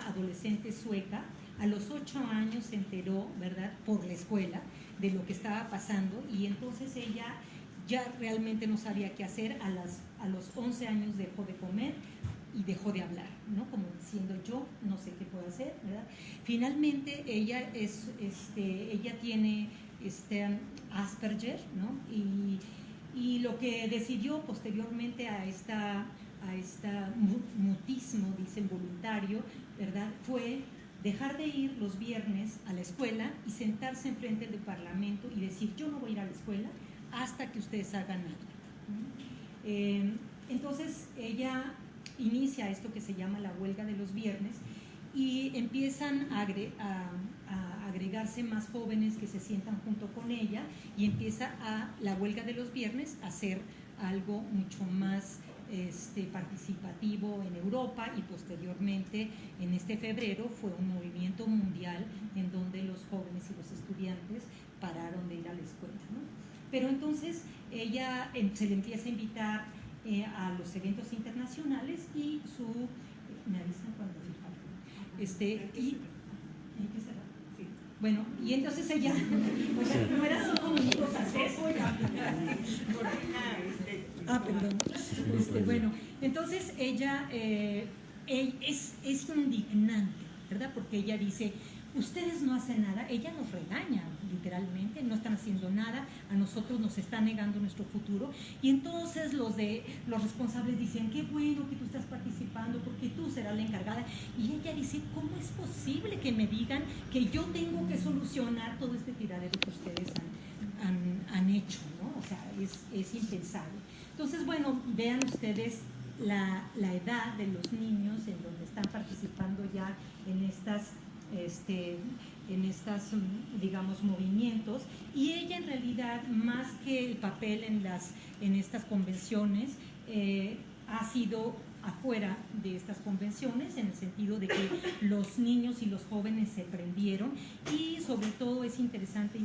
adolescente sueca. A los 8 años se enteró, ¿verdad?, por la escuela de lo que estaba pasando y entonces ella ya realmente no sabía qué hacer. A los 11 años dejó de comer y dejó de hablar, ¿no? Como diciendo, yo no sé qué puedo hacer, ¿verdad? Finalmente ella tiene Asperger, ¿no? Y lo que decidió posteriormente a este mutismo, dicen, voluntario, ¿verdad?, fue dejar de ir los viernes a la escuela y sentarse enfrente del Parlamento y decir, yo no voy a ir a la escuela hasta que ustedes hagan algo. Entonces ella inicia esto que se llama la huelga de los viernes y empiezan a agregarse más jóvenes que se sientan junto con ella y empieza la huelga de los viernes a ser algo mucho más participativo en Europa, y posteriormente en este febrero fue un movimiento mundial en donde los jóvenes y los estudiantes pararon de ir a la escuela, ¿no? Pero entonces ella se le empieza a invitar a los eventos internacionales y me avisan cuando bueno, y entonces ella, o sea, no era 5 minutos acceso, perdón. Bueno, entonces ella es indignante, ¿verdad? Porque ella dice, ustedes no hacen nada, ella nos regaña literalmente, no están haciendo nada, a nosotros nos están negando nuestro futuro, y entonces los responsables dicen, qué bueno que tú estás participando porque tú serás la encargada, y ella dice, ¿cómo es posible que me digan que yo tengo que solucionar todo este tiradero que ustedes han hecho, ¿no? O sea, es impensable. Entonces, bueno, vean ustedes la edad de los niños en donde están participando ya en estas digamos, movimientos, y ella en realidad, más que el papel en estas convenciones, ha sido afuera de estas convenciones, en el sentido de que los niños y los jóvenes se prendieron, y sobre todo es interesante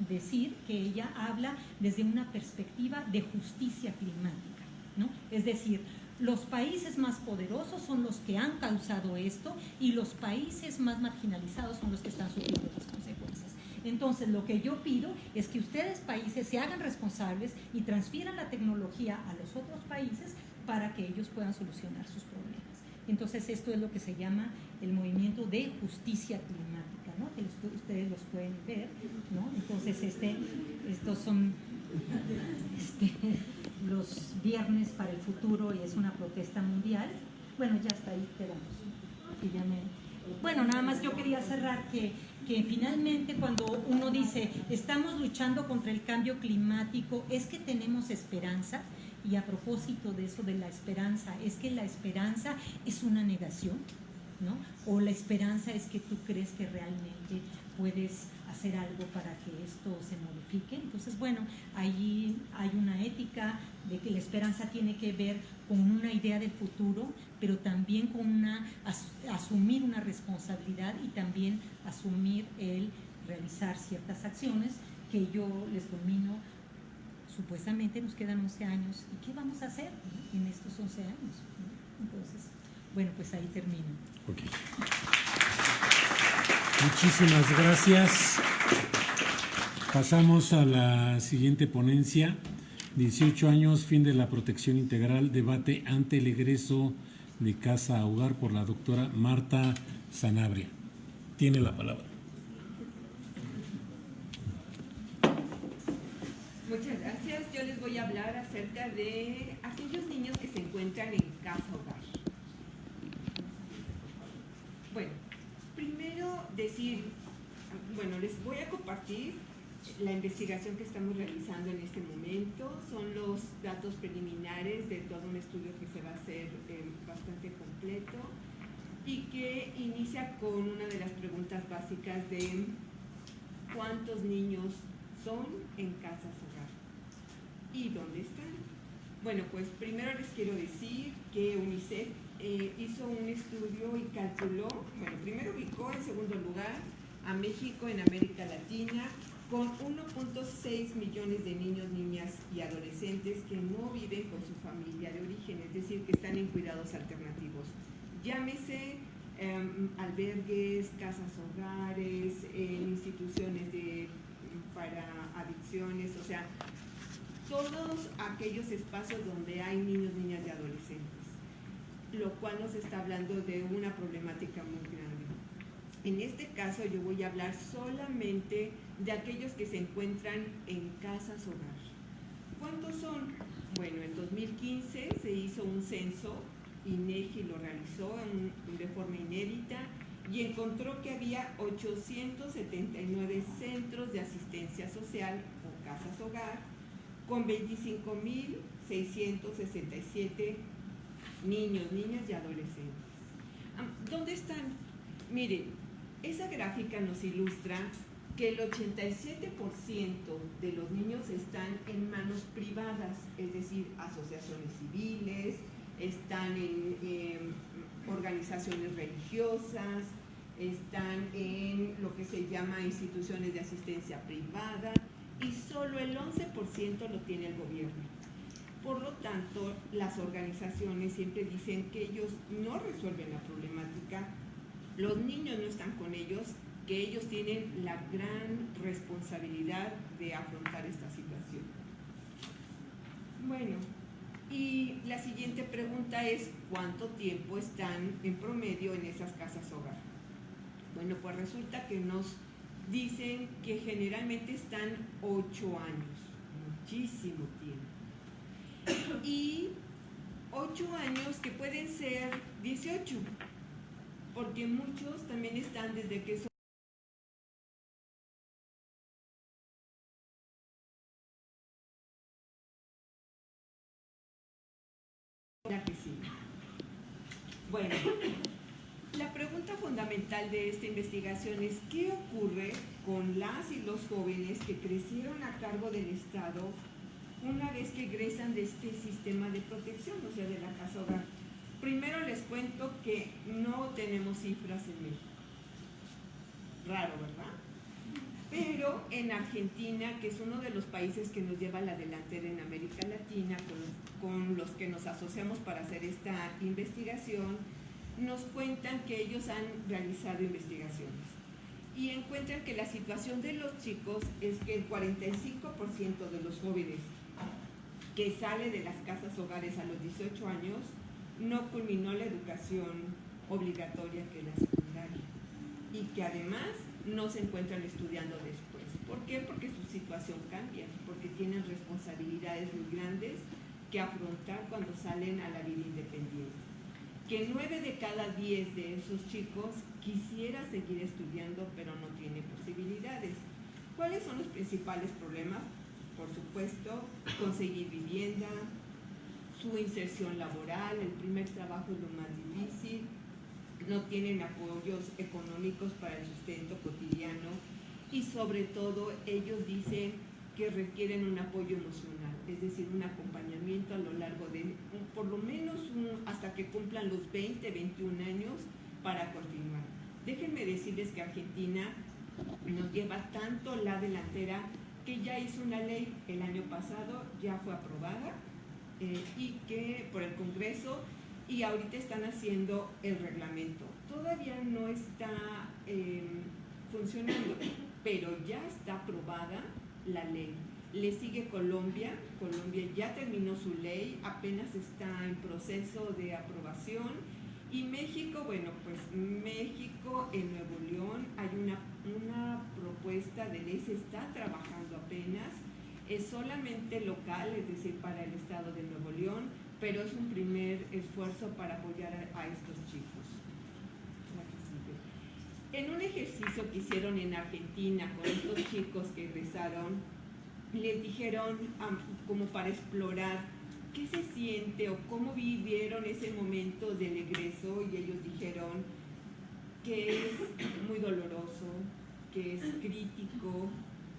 decir que ella habla desde una perspectiva de justicia climática, ¿no? Es decir, los países más poderosos son los que han causado esto y los países más marginalizados son los que están sufriendo las consecuencias. Entonces, lo que yo pido es que ustedes, países, se hagan responsables y transfieran la tecnología a los otros países para que ellos puedan solucionar sus problemas. Entonces, esto es lo que se llama el movimiento de justicia climática, ¿no? Que ustedes los pueden ver, ¿no? Entonces, estos son los viernes para el futuro, y es una protesta mundial. Bueno, ya está ahí, quedamos. Bueno, nada más yo quería cerrar que finalmente cuando uno dice estamos luchando contra el cambio climático, es que tenemos esperanza. Y a propósito de eso de la esperanza, es que la esperanza es una negación, ¿no? O la esperanza es que tú crees que realmente puedes hacer algo para que esto se modifique. Entonces, bueno, allí hay una ética de que la esperanza tiene que ver con una idea del futuro, pero también con asumir una responsabilidad y también asumir el realizar ciertas acciones que yo les domino. Supuestamente nos quedan 11 años. ¿Y qué vamos a hacer en estos 11 años? Entonces, bueno, pues ahí termino. Okay. Muchísimas gracias. Pasamos a la siguiente ponencia. 18 años, fin de la protección integral, debate ante el egreso de casa a hogar, por la doctora Marta Sanabria. Tiene la palabra. Muchas gracias. Yo les voy a hablar acerca de aquellos niños que se encuentran en casa hogar. Bueno, primero les voy a compartir la investigación que estamos realizando en este momento. Son los datos preliminares de todo un estudio que se va a hacer bastante completo y que inicia con una de las preguntas básicas de ¿cuántos niños son en casas hogar? ¿Y dónde están? Bueno, pues primero les quiero decir que UNICEF hizo un estudio y calculó, primero ubicó en segundo lugar a México en América Latina con 1.6 millones de niños, niñas y adolescentes que no viven con su familia de origen, es decir, que están en cuidados alternativos. Llámese albergues, casas hogares, instituciones para adicciones, o sea, todos aquellos espacios donde hay niños, niñas y adolescentes, lo cual nos está hablando de una problemática muy grande. En este caso yo voy a hablar solamente de aquellos que se encuentran en casas hogar. ¿Cuántos son? Bueno, en 2015 se hizo un censo, INEGI lo realizó de forma inédita y encontró que había 879 centros de asistencia social o casas hogar con 25.667 niños, niñas y adolescentes. ¿Dónde están? Miren, esa gráfica nos ilustra que el 87% de los niños están en manos privadas, es decir, asociaciones civiles, están en organizaciones religiosas, están en lo que se llama instituciones de asistencia privada y solo el 11% lo tiene el gobierno. Por lo tanto, las organizaciones siempre dicen que ellos no resuelven la problemática, los niños no están con ellos, que ellos tienen la gran responsabilidad de afrontar esta situación. Bueno, y la siguiente pregunta es, ¿cuánto tiempo están en promedio en esas casas hogar? Bueno, pues resulta que nos dicen que generalmente están 8 años, muchísimo tiempo. Y 8 años que pueden ser 18, porque muchos también están desde que son la que sí. Bueno, la pregunta fundamental de esta investigación es ¿qué ocurre con las y los jóvenes que crecieron a cargo del Estado una vez que egresan de este sistema de protección, o sea, de la casa hogar? Primero les cuento que no tenemos cifras en México. Raro, ¿verdad? Pero en Argentina, que es uno de los países que nos lleva a la delantera en América Latina, con los que nos asociamos para hacer esta investigación, nos cuentan que ellos han realizado investigaciones y encuentran que la situación de los chicos es que el 45% de los jóvenes que sale de las casas hogares a los 18 años no culminó la educación obligatoria, que es la secundaria, y que además no se encuentran estudiando después. ¿Por qué? Porque su situación cambia, porque tienen responsabilidades muy grandes que afrontar cuando salen a la vida independiente. Que 9 de cada 10 de esos chicos quisiera seguir estudiando, pero no tiene posibilidades. ¿Cuáles son los principales problemas? Por supuesto, conseguir vivienda, su inserción laboral, el primer trabajo es lo más difícil, no tienen apoyos económicos para el sustento cotidiano y sobre todo ellos dicen que requieren un apoyo emocional, es decir, un acompañamiento a lo largo de por lo menos hasta que cumplan los 20, 21 años para continuar. Déjenme decirles que Argentina nos lleva tanto la delantera que ya hizo una ley el año pasado, ya fue aprobada y que por el Congreso, y ahorita están haciendo el reglamento. Todavía no está funcionando, pero ya está aprobada la ley. Le sigue Colombia. Colombia ya terminó su ley, apenas está en proceso de aprobación. Y México, bueno, pues México, en Nuevo León hay una propuesta de ley, se está trabajando apenas, es solamente local, es decir, para el estado de Nuevo León, pero es un primer esfuerzo para apoyar a estos chicos. En un ejercicio que hicieron en Argentina con estos chicos que egresaron, les dijeron como para explorar qué se siente o cómo vivieron ese momento del egreso, y ellos dijeron que es muy doloroso, que es crítico,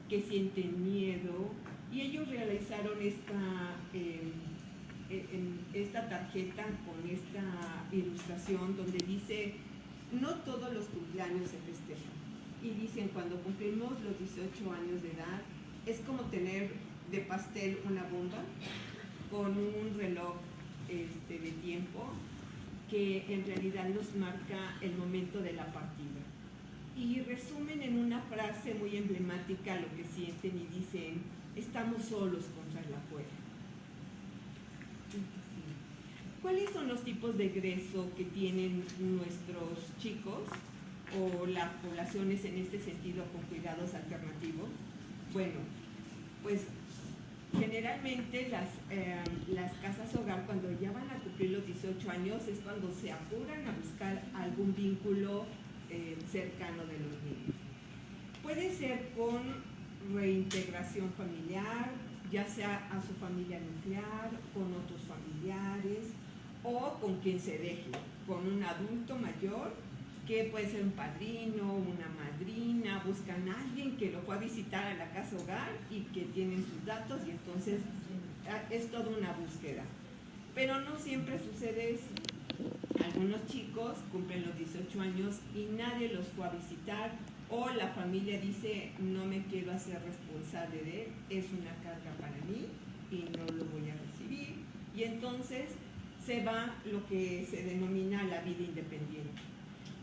que sienten miedo, y ellos realizaron esta tarjeta con esta ilustración donde dice: no todos los cumpleaños se festejan, y dicen cuando cumplimos los 18 años de edad es como tener de pastel una bomba con un reloj de tiempo que en realidad nos marca el momento de la partida. Y resumen en una frase muy emblemática lo que sienten y dicen: estamos solos contra el afuera. ¿Cuáles son los tipos de egreso que tienen nuestros chicos o las poblaciones en este sentido con cuidados alternativos? Bueno, pues generalmente las casas hogar, cuando ya van a cumplir los 18 años, es cuando se apuran a buscar algún vínculo cercano de los niños. Puede ser con reintegración familiar, ya sea a su familia nuclear, con otros familiares o con quien se deje, con un adulto mayor que puede ser un padrino, una madrina, buscan a alguien que lo fue a visitar a la casa hogar y que tienen sus datos y entonces es toda una búsqueda. Pero no siempre sucede eso. Algunos chicos cumplen los 18 años y nadie los fue a visitar o la familia dice no me quiero hacer responsable de él, es una carga para mí y no lo voy a recibir. Y entonces se va lo que se denomina la vida independiente.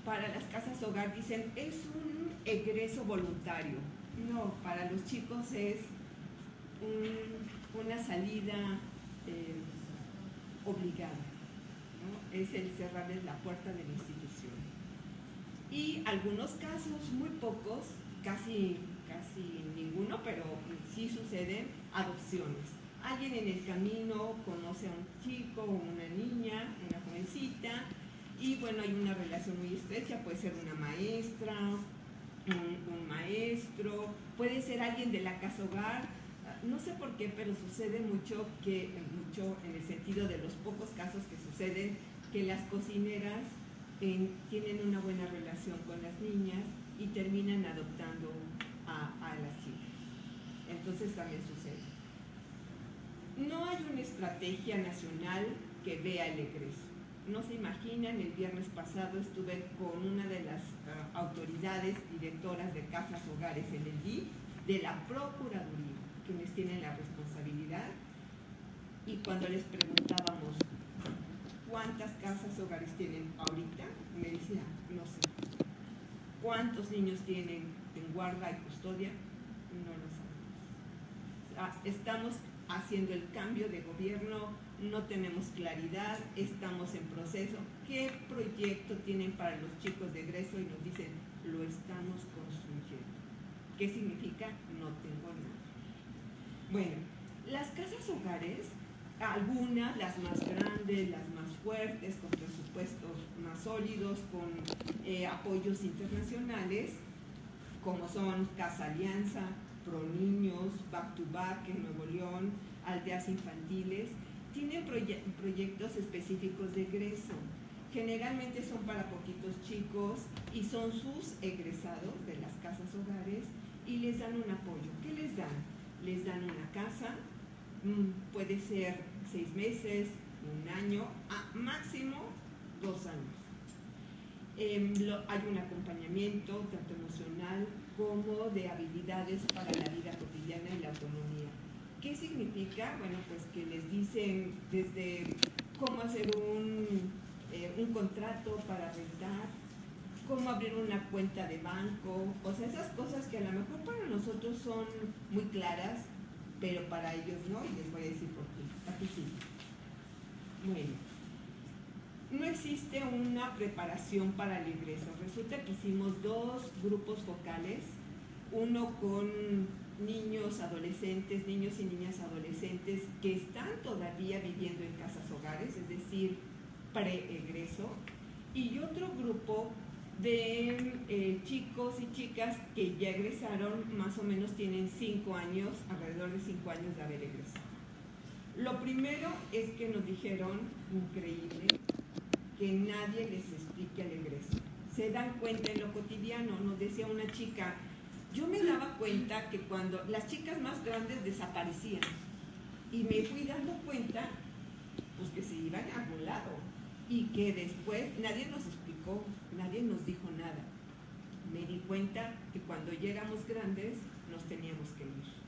Para las casas hogar dicen es un egreso voluntario. No, para los chicos es una salida obligada, ¿no? Es el cerrarles la puerta de la institución. Y algunos casos, muy pocos, casi ninguno, pero sí suceden adopciones. Alguien en el camino conoce a un chico o una niña, una jovencita, y bueno, hay una relación muy estrecha, puede ser una maestra, un maestro, puede ser alguien de la casa hogar, no sé por qué, pero sucede mucho en el sentido de los pocos casos que suceden, que las cocineras tienen una buena relación con las niñas y terminan adoptando a las chicas. Entonces también sucede. No hay una estrategia nacional que vea el egreso. No se imaginan, el viernes pasado estuve con una de las autoridades directoras de casas hogares en el DIF de la Procuraduría, quienes tienen la responsabilidad, y cuando les preguntábamos cuántas casas hogares tienen ahorita, me decía, no sé. ¿Cuántos niños tienen en guarda y custodia? No lo sabemos. Estamos haciendo el cambio de gobierno, no tenemos claridad, estamos en proceso. ¿Qué proyecto tienen para los chicos de egreso? Y nos dicen, lo estamos construyendo. ¿Qué significa? No tengo nada. Bueno, las casas hogares, algunas, las más grandes, las más fuertes, con presupuestos más sólidos, con apoyos internacionales, como son Casa Alianza, Pro Niños, Back to Back en Nuevo León, aldeas infantiles, tienen proyectos específicos de egreso. Generalmente son para poquitos chicos y son sus egresados de las casas hogares y les dan un apoyo. ¿Qué les dan? Les dan una casa, puede ser 6 meses, 1 año, máximo 2 años. Hay un acompañamiento tanto emocional como de habilidades para la vida cotidiana y la autonomía. ¿Qué significa? Bueno, pues que les dicen desde cómo hacer un contrato para rentar, cómo abrir una cuenta de banco, o sea, esas cosas que a lo mejor para nosotros son muy claras, pero para ellos no, y les voy a decir por qué. Aquí sí. Bueno, no existe una preparación para el ingreso. Resulta que hicimos 2 grupos focales, uno con niños adolescentes, niños y niñas adolescentes que están todavía viviendo en casas hogares, es decir, pre-egreso, y otro grupo de chicos y chicas que ya egresaron, más o menos tienen 5 años, alrededor de 5 años de haber egresado. Lo primero es que nos dijeron, increíble, que nadie les explique el egreso. Se dan cuenta en lo cotidiano. Nos decía una chica, yo me daba cuenta que cuando las chicas más grandes desaparecían y me fui dando cuenta pues que se iban a algún lado y que después nadie nos explicó, nadie nos dijo nada. Me di cuenta que cuando ya éramos grandes nos teníamos que ir.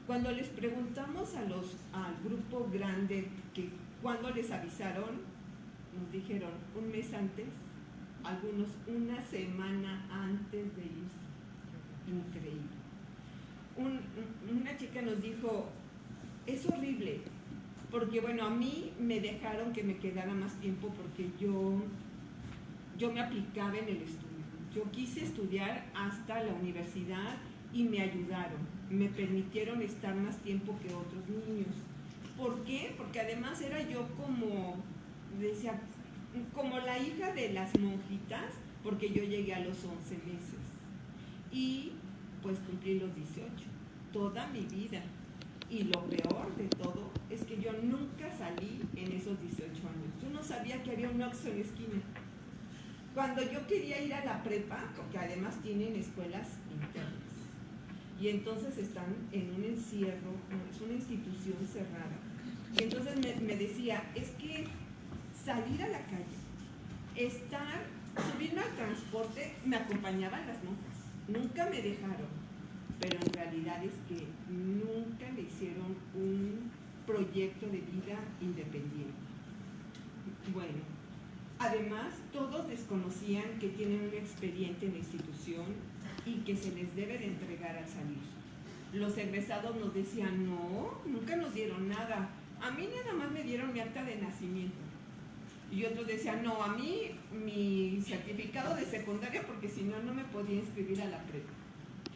Cuando les preguntamos al grupo grande que cuándo les avisaron, nos dijeron 1 mes antes, algunos 1 semana antes de irse. Increíble. Una chica nos dijo, es horrible, porque bueno, a mí me dejaron que me quedara más tiempo porque yo me aplicaba en el estudio. Yo quise estudiar hasta la universidad y me ayudaron, me permitieron estar más tiempo que otros niños. ¿Por qué? Porque además era yo como, decía, como la hija de las monjitas, porque yo llegué a los 11 meses y pues cumplí los 18, toda mi vida. Y lo peor de todo es que yo nunca salí en esos 18 años. Yo no sabía que había un Oxxo en la esquina. Cuando yo quería ir a la prepa, porque además tienen escuelas internas, y entonces están en un encierro, es una institución cerrada. Y entonces me decía, es que salir a la calle, subirme al transporte, me acompañaban las monjas, nunca me dejaron, pero en realidad es que nunca me hicieron un proyecto de vida independiente. Bueno, además todos desconocían que tienen un expediente en la institución y que se les debe de entregar al salir. Los egresados nos decían, no, nunca nos dieron nada, a mí nada más me dieron mi acta de nacimiento. Y otros decían, no, a mí mi certificado de secundaria porque si no, no me podía inscribir a la prepa.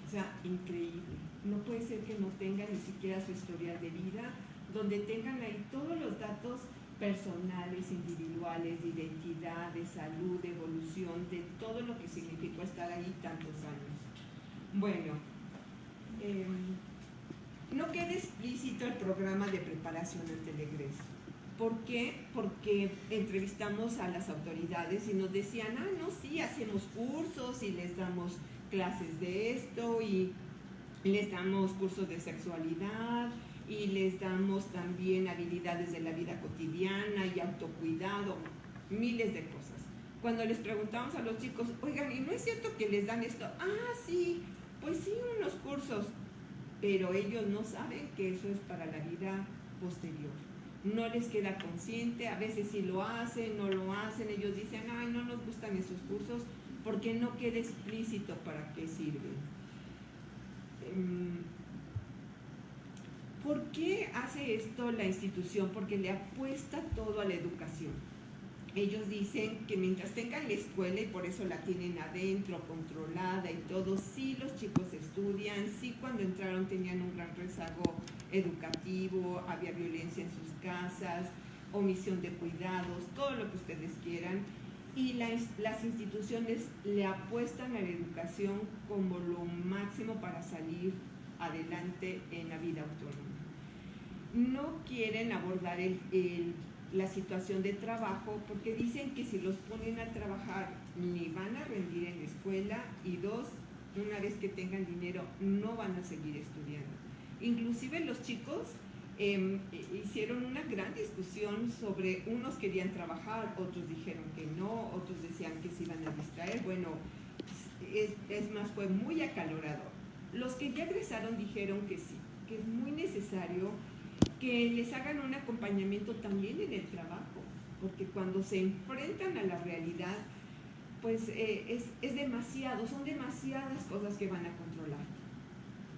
O sea, increíble. No puede ser que no tengan ni siquiera su historial de vida, donde tengan ahí todos los datos personales, individuales, de identidad, de salud, de evolución, de todo lo que significó estar ahí tantos años. Bueno, no queda explícito el programa de preparación ante el egreso. ¿Por qué? Porque entrevistamos a las autoridades y nos decían, no, sí, hacemos cursos y les damos clases de esto y les damos cursos de sexualidad y les damos también habilidades de la vida cotidiana y autocuidado, miles de cosas. Cuando les preguntamos a los chicos, oigan, ¿y no es cierto que les dan esto? Sí, pues sí, unos cursos, pero ellos no saben que eso es para la vida posterior. No les queda consciente, a veces sí lo hacen, no lo hacen, ellos dicen, no nos gustan esos cursos, porque no queda explícito para qué sirven. ¿Por qué hace esto la institución? Porque le apuesta todo a la educación. Ellos dicen que mientras tengan la escuela, y por eso la tienen adentro, controlada y todo, sí los chicos estudian, sí cuando entraron tenían un gran rezago educativo, había violencia en sus casas, omisión de cuidados, todo lo que ustedes quieran, y las instituciones le apuestan a la educación como lo máximo para salir adelante en la vida autónoma. No quieren abordar la situación de trabajo porque dicen que si los ponen a trabajar ni van a rendir en la escuela y dos, una vez que tengan dinero no van a seguir estudiando. Inclusive los chicos hicieron una gran discusión sobre, unos querían trabajar, otros dijeron que no, otros decían que se iban a distraer. Bueno, es más, fue muy acalorado. Los que ya egresaron dijeron que sí, que es muy necesario que les hagan un acompañamiento también en el trabajo, porque cuando se enfrentan a la realidad, pues es demasiado, son demasiadas cosas que van a controlar.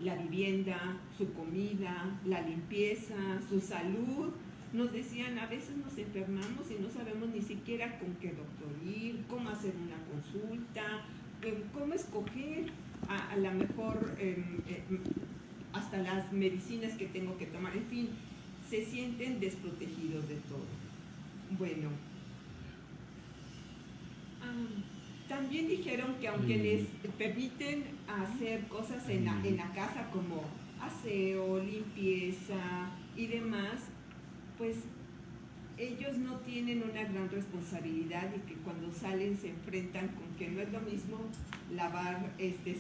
La vivienda, su comida, la limpieza, su salud. Nos decían, a veces nos enfermamos y no sabemos ni siquiera con qué doctor ir, cómo hacer una consulta, cómo escoger a lo mejor hasta las medicinas que tengo que tomar, en fin, se sienten desprotegidos de todo. Bueno, también dijeron que aunque les permiten hacer cosas en la casa como aseo, limpieza y demás, pues ellos no tienen una gran responsabilidad y que cuando salen se enfrentan con que no es lo mismo lavar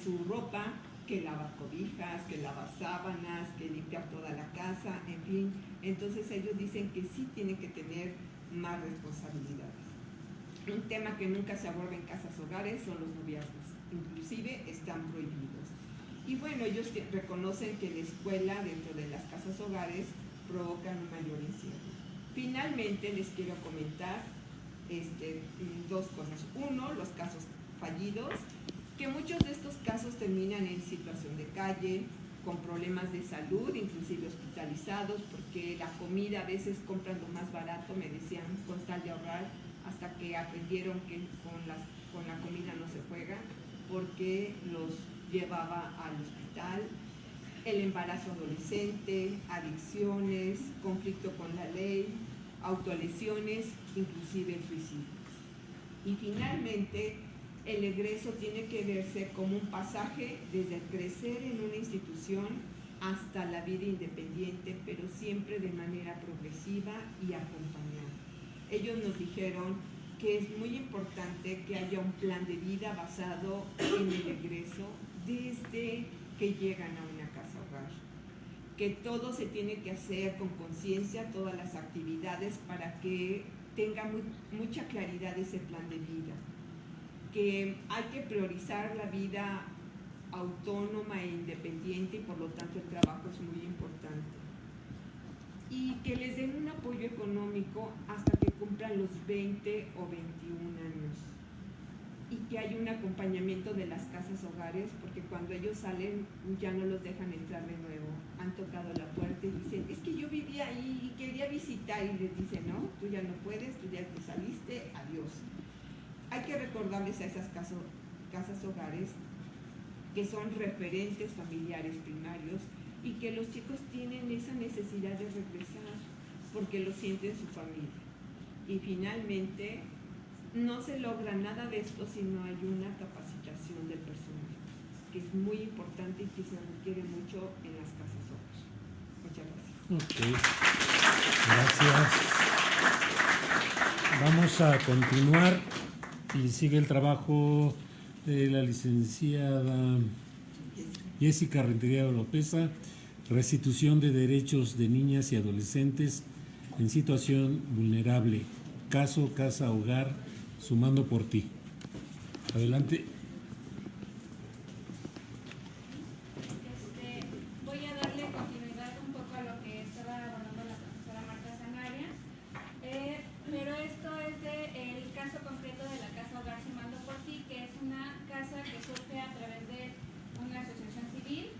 su ropa que lavar cobijas, que lavar sábanas, que limpiar toda la casa, en fin. Entonces ellos dicen que sí tienen que tener más responsabilidades. Un tema que nunca se aborda en casas hogares son los noviazgos, inclusive están prohibidos. Y bueno, ellos reconocen que la escuela dentro de las casas hogares provocan un mayor encierro. Finalmente les quiero comentar dos cosas. Uno, los casos fallidos, que muchos de estos casos terminan en situación de calle, con problemas de salud, inclusive hospitalizados, porque la comida a veces compran lo más barato, me decían, con tal de ahorrar, hasta que aprendieron que con la comida no se juega, porque los llevaba al hospital. El embarazo adolescente, adicciones, conflicto con la ley, autolesiones, inclusive el suicidio. Y finalmente el egreso tiene que verse como un pasaje desde el crecer en una institución hasta la vida independiente, pero siempre de manera progresiva y acompañada. Ellos nos dijeron que es muy importante que haya un plan de vida basado en el egreso desde que llegan a una casa hogar, que todo se tiene que hacer con conciencia, todas las actividades, para que tenga mucha claridad ese plan de vida, que hay que priorizar la vida autónoma e independiente y por lo tanto el trabajo es muy importante, y que les den un apoyo económico hasta que cumplan los 20 o 21 años, y que haya un acompañamiento de las casas hogares, porque cuando ellos salen ya no los dejan entrar de nuevo, han tocado la puerta y dicen, es que yo vivía ahí y quería visitar, y les dicen, no, tú ya no puedes, tú ya te saliste, adiós. Hay que recordarles a esas casas hogares que son referentes familiares primarios y que los chicos tienen esa necesidad de regresar porque lo siente en su familia. Y finalmente, no se logra nada de esto si no hay una capacitación del personal, que es muy importante y que se requiere mucho en las casas hogares. Muchas gracias. Ok, gracias. Vamos a continuar y sigue el trabajo de la licenciada Jessica Rentería Oropesa, restitución de derechos de niñas y adolescentes en situación vulnerable, caso Casa Hogar, Sumando por Ti. Adelante. Voy a darle continuidad un poco a lo que estaba abordando la profesora Marta Sanabria, pero esto es del caso concreto de la Casa Hogar Sumando por Ti, que es una casa que surge a través de una asociación civil.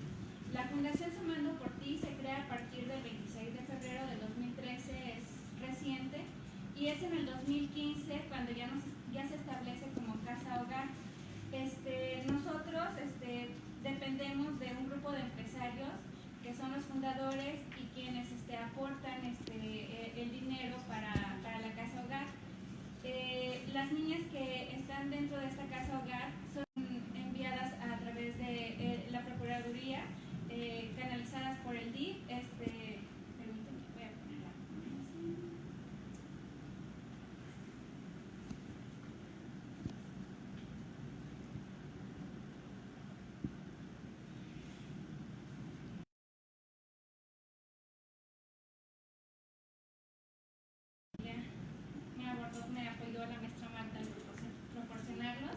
La Fundación Sumando por Ti se crea a partir del 26 de febrero del 2013, es reciente, y es en el 2015 cuando ya se establece como Casa Hogar. Nosotros dependemos de un grupo de empresarios que son los fundadores y quienes aportan el dinero para la Casa Hogar. Las niñas que están dentro de esta Casa Hogar son enviadas a través de la Procuraduría, canalizadas por el DIF. Permítanme, voy a poner la información. Me apoyó la maestra Marta en proporcionarlos.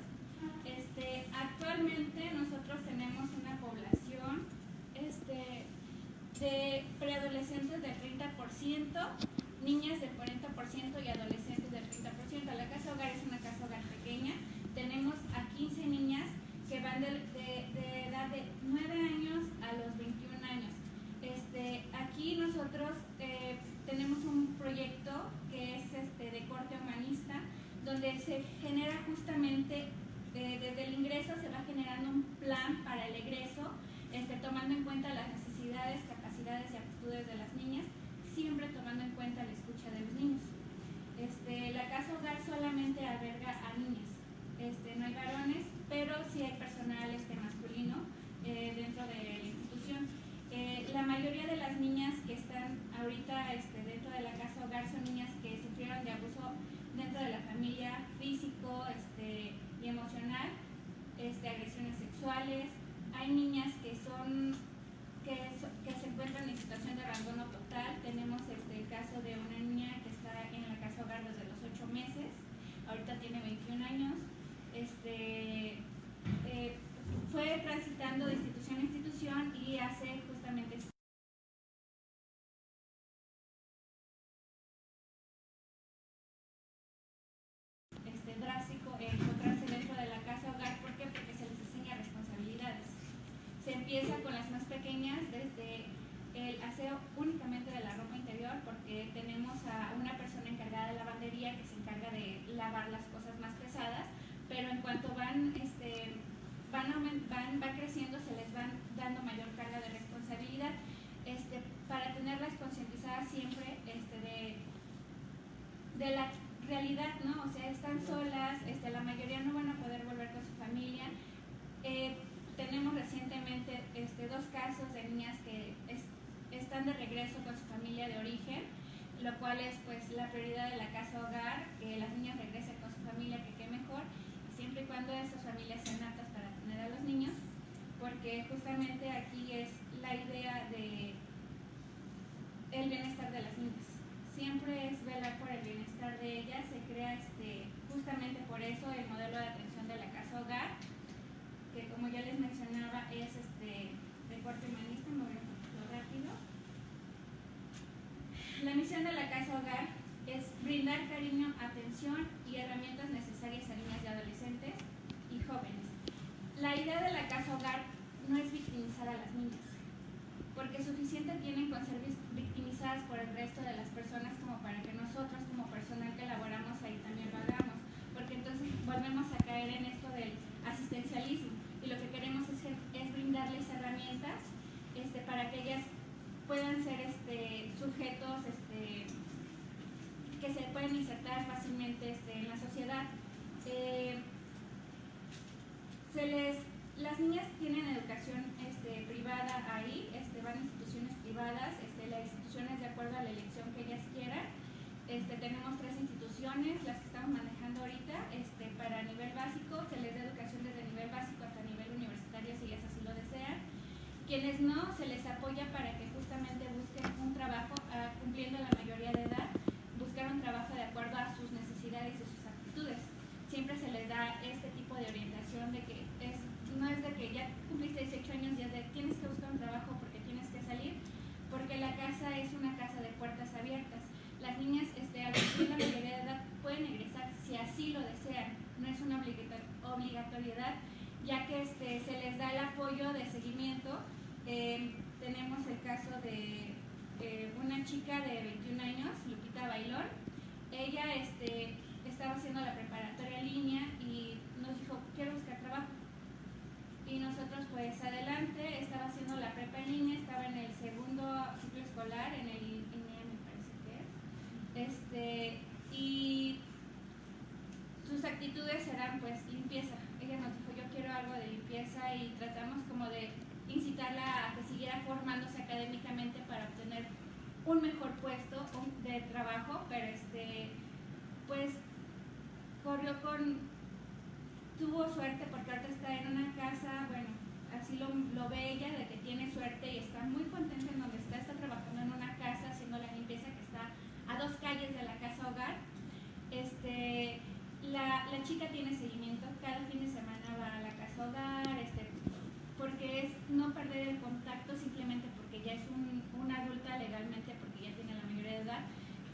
Actualmente nosotros tenemos una población de preadolescentes del 30%, niñas del 40% y adolescentes del 30%. La Casa Hogar es una casa hogar pequeña. Tenemos a 15 niñas que van de edad de 9 años a los 21 años. Aquí nosotros tenemos un proyecto que es de corte humanista, donde se genera justamente, desde el ingreso se va generando un plan para el egreso, tomando en cuenta las necesidades, capacidades y aptitudes de las niñas, siempre tomando en cuenta la escucha de los niños. La Casa Hogar solamente alberga a niñas, no hay varones, pero sí hay personal masculino dentro de la institución. La mayoría de las niñas que están ahorita dentro de la Casa Hogar son niñas que sufrieron de abuso dentro de la familia, físico y emocional, agresiones sexuales. Hay niñas que se encuentran en situación de abandono total. Tenemos el caso de una niña que está en la Casa Hogar desde los 8 meses, ahorita tiene 21 años. Fue transitando de institución a institución y hace justamente drástico encontrarse dentro de la Casa Hogar. ¿Por qué? Porque se les enseña responsabilidades. Se empieza con las más pequeñas, desde el aseo únicamente de la ropa interior, porque tenemos a una persona encargada de lavandería que se encarga de lavar las cosas más pesadas, pero en cuanto van creciendo se les van dando mayor carga de responsabilidad, para tenerlas concientizadas siempre de la realidad, ¿no? O sea, están solas, la mayoría no van a poder volver con casos de niñas que están de regreso con su familia de origen, lo cual es pues la prioridad de la casa hogar, que las niñas regresen con su familia, que qué mejor, siempre y cuando estas familias sean aptas para tener a los niños, porque justamente aquí es la idea de el bienestar de las niñas. Siempre es velar por el bienestar de ellas. Se crea justamente por eso el modelo de atención de la casa hogar, que como ya les mencionaba es de corte humanista. Me voy un poquito rápido. La misión de la casa hogar es brindar cariño, atención y herramientas necesarias a niñas y adolescentes y jóvenes. La idea de la casa hogar no es victimizar a las niñas, porque suficiente tienen con ser victimizadas por el resto de las personas como para que nosotros como personal que laboramos ahí también lo hagamos, porque entonces volvemos a caer en esto del asistencialismo, y lo que queremos es brindarles herramientas para que ellas puedan ser sujetos que se pueden insertar fácilmente en la sociedad. Las niñas tienen educación privada ahí, van a instituciones privadas, las instituciones de acuerdo a la elección que ellas quieran. Tenemos 3 instituciones, las que estamos manejando ahorita, para nivel básico, se les da educación desde nivel básico hasta nivel universitario si ellas así lo desean. Quienes no, se les apoya para que justamente busquen un trabajo, cumpliendo la mayoría de edad, buscar un trabajo de acuerdo a sus necesidades y sus aptitudes. Siempre se les da este tipo de orientación de que no es de que ya cumpliste 18 años y es de tienes que buscar un trabajo porque tienes que salir, porque la casa es una casa de puertas abiertas. Las niñas al cumplir la mayoría de edad pueden egresar si así lo desean, no es una obligatoriedad, ya que se les da el apoyo de seguimiento. Tenemos el caso de una chica de 21 años, Lupita Bailón. Ella estaba haciendo la preparatoria en línea y nos dijo, quiero buscar trabajo. Y nosotros pues adelante, estaba haciendo la prepa en línea, estaba en el segundo ciclo escolar, en el INEA me parece que es. Y sus actitudes eran pues limpieza. Ella nos dijo, yo quiero algo de limpieza, y tratamos como de incitarla a que siguiera formándose académicamente para obtener un mejor puesto de trabajo, pero pues tuvo suerte porque ahorita está en una casa, bueno, así lo ve ella, de que tiene suerte y está muy contenta en donde está trabajando en una casa haciendo la limpieza que está a 2 calles de la casa hogar. La chica tiene seguimiento, cada fin de semana va a la casa hogar, porque es no perder el contacto simplemente porque ya es una adulta legalmente, porque ya tiene la mayoría de edad,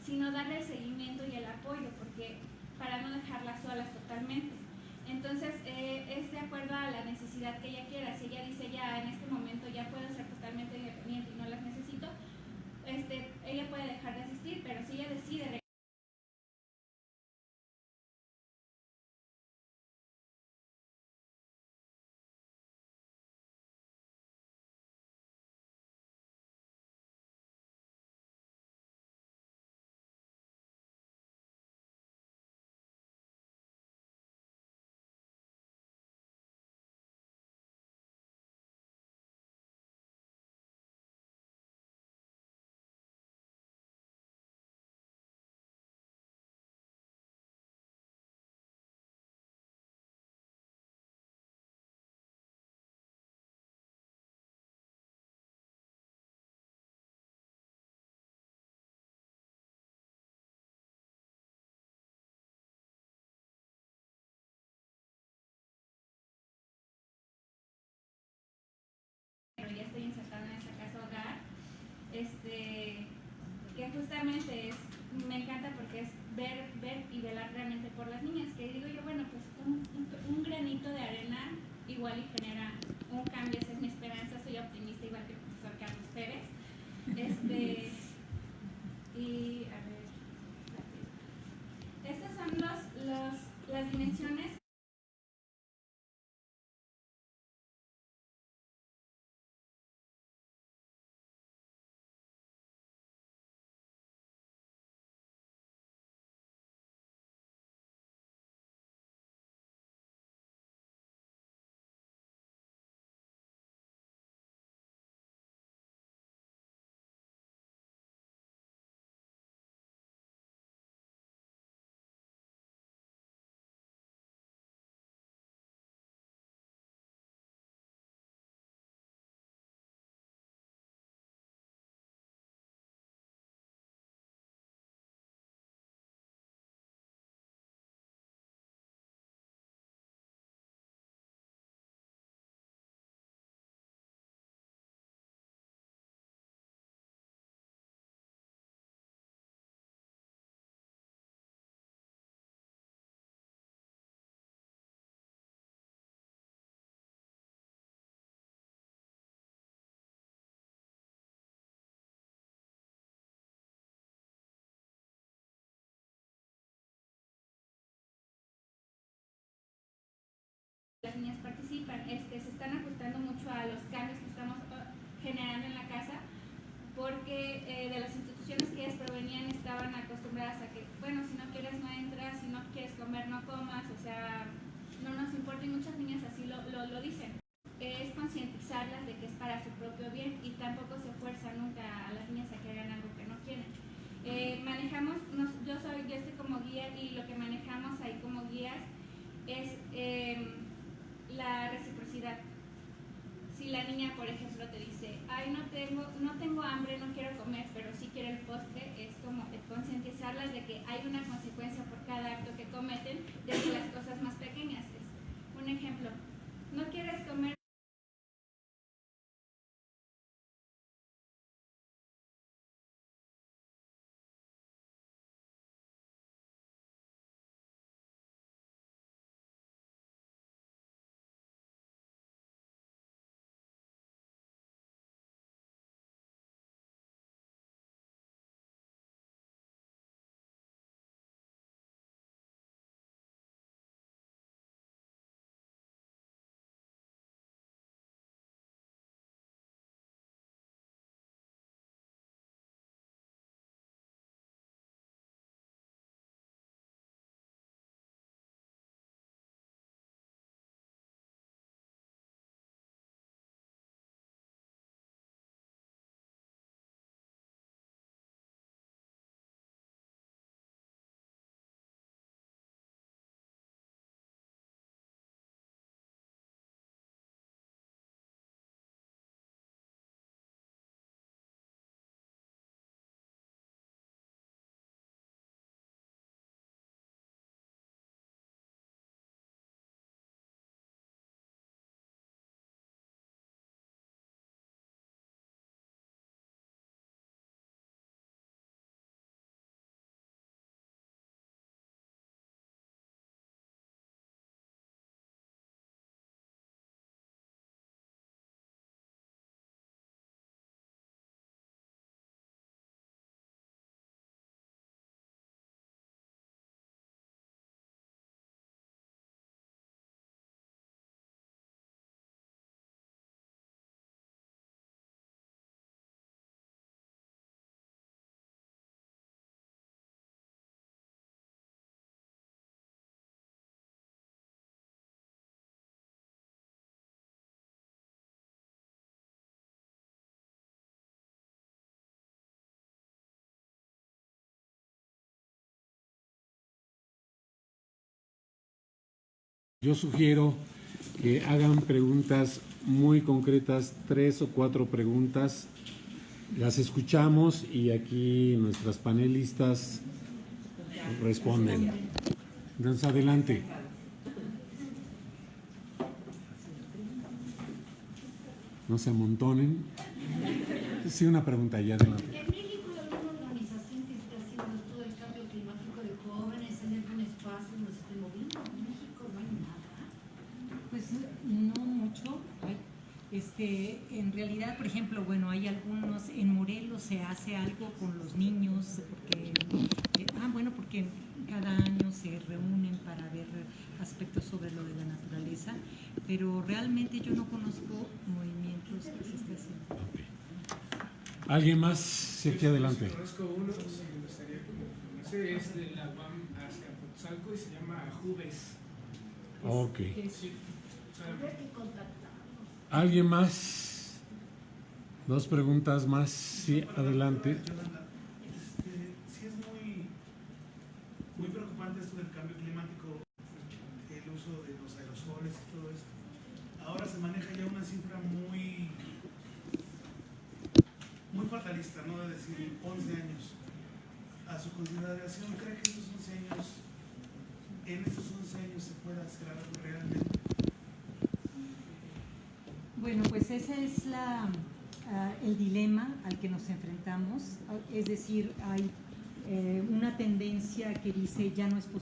sino darle el seguimiento y el apoyo, porque para no dejarlas solas totalmente. Entonces es de acuerdo a la necesidad que ella quiera. Si ella dice ya en este momento ya puedo ser totalmente independiente y no las necesito, ella puede dejar de asistir, pero si ella decide pero ya estoy insertada en esa casa hogar, que justamente me encanta porque es ver y velar realmente por las niñas, que digo yo, bueno, pues un granito de arena igual y genera un cambio. Esa es mi esperanza, soy optimista igual que el profesor Carlos Pérez. Y a ver, estas son las dimensiones generando en la casa, porque de las instituciones que ellas provenían estaban acostumbradas a que, bueno, si no quieres no entras, si no quieres comer no comas, o sea, no nos importa, y muchas niñas así lo dicen. Es concientizarlas de que es para su propio bien y tampoco se fuerza nunca a las niñas a que hagan algo que no quieren. Yo estoy como guía y lo que manejamos ahí como guías es la reciprocidad. Si la niña, por ejemplo, te dice, ay, no tengo hambre, no quiero comer, pero sí quiero el postre, es como concientizarlas de que hay una consecuencia por cada acto que cometen, desde las cosas más pequeñas. Un ejemplo, no quieres comer. Yo sugiero que hagan preguntas muy concretas, 3 o 4 preguntas. Las escuchamos y aquí nuestras panelistas responden. Entonces, adelante. No se amontonen. Sí, una pregunta ya, adelante. En México hay alguna organización que está haciendo todo el cambio climático de jóvenes, en algún espacio donde se esté moviendo. En México no hay nada. Pues no mucho. En realidad, por ejemplo, bueno, hay algunos, en Morelos se hace algo con los niños, porque cada año se reúnen para ver aspectos sobre lo de la naturaleza, pero realmente yo no conozco movimientos que se esté haciendo. Okay. ¿Alguien más? Sí, aquí adelante. Conozco uno, sí, me gustaría que conocer, es de la UAM Azcapotzalco y se llama Jubes. Ok. Sí, Habría que contactarnos. ¿Alguien más? 2 preguntas más. Sí, adelante. Yolanda, sí es muy preocupante esto del cambio climático, el uso de los aerosoles y todo esto. Ahora se maneja ya una cifra muy fatalista, ¿no? De decir 11 años. A su consideración, ¿cree que en estos 11 años se pueda hacer algo realmente? Bueno, pues ese es el dilema al que nos enfrentamos. Es decir, hay una tendencia que dice ya no es posible.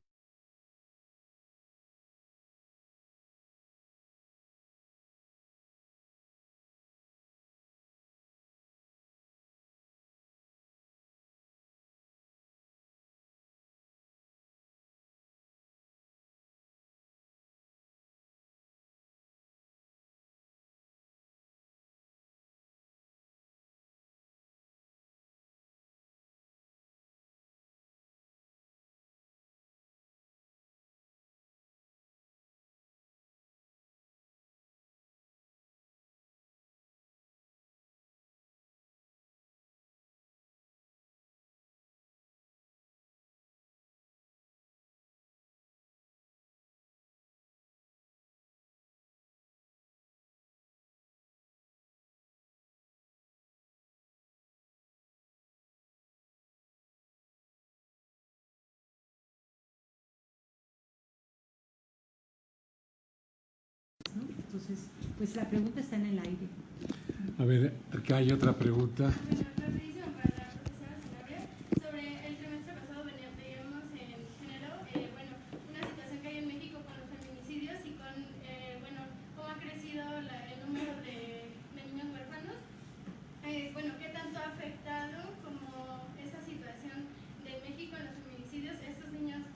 Entonces, pues la pregunta está en el aire. A ver, acá hay otra pregunta. Bueno, rapidísimo para la profesora Sanabria. Sobre el trimestre pasado veíamos en género, bueno, una situación que hay en México con los feminicidios y con, bueno, cómo ha crecido el número de niños huérfanos. Bueno, ¿qué tanto ha afectado como esta situación de México en los feminicidios, estos niños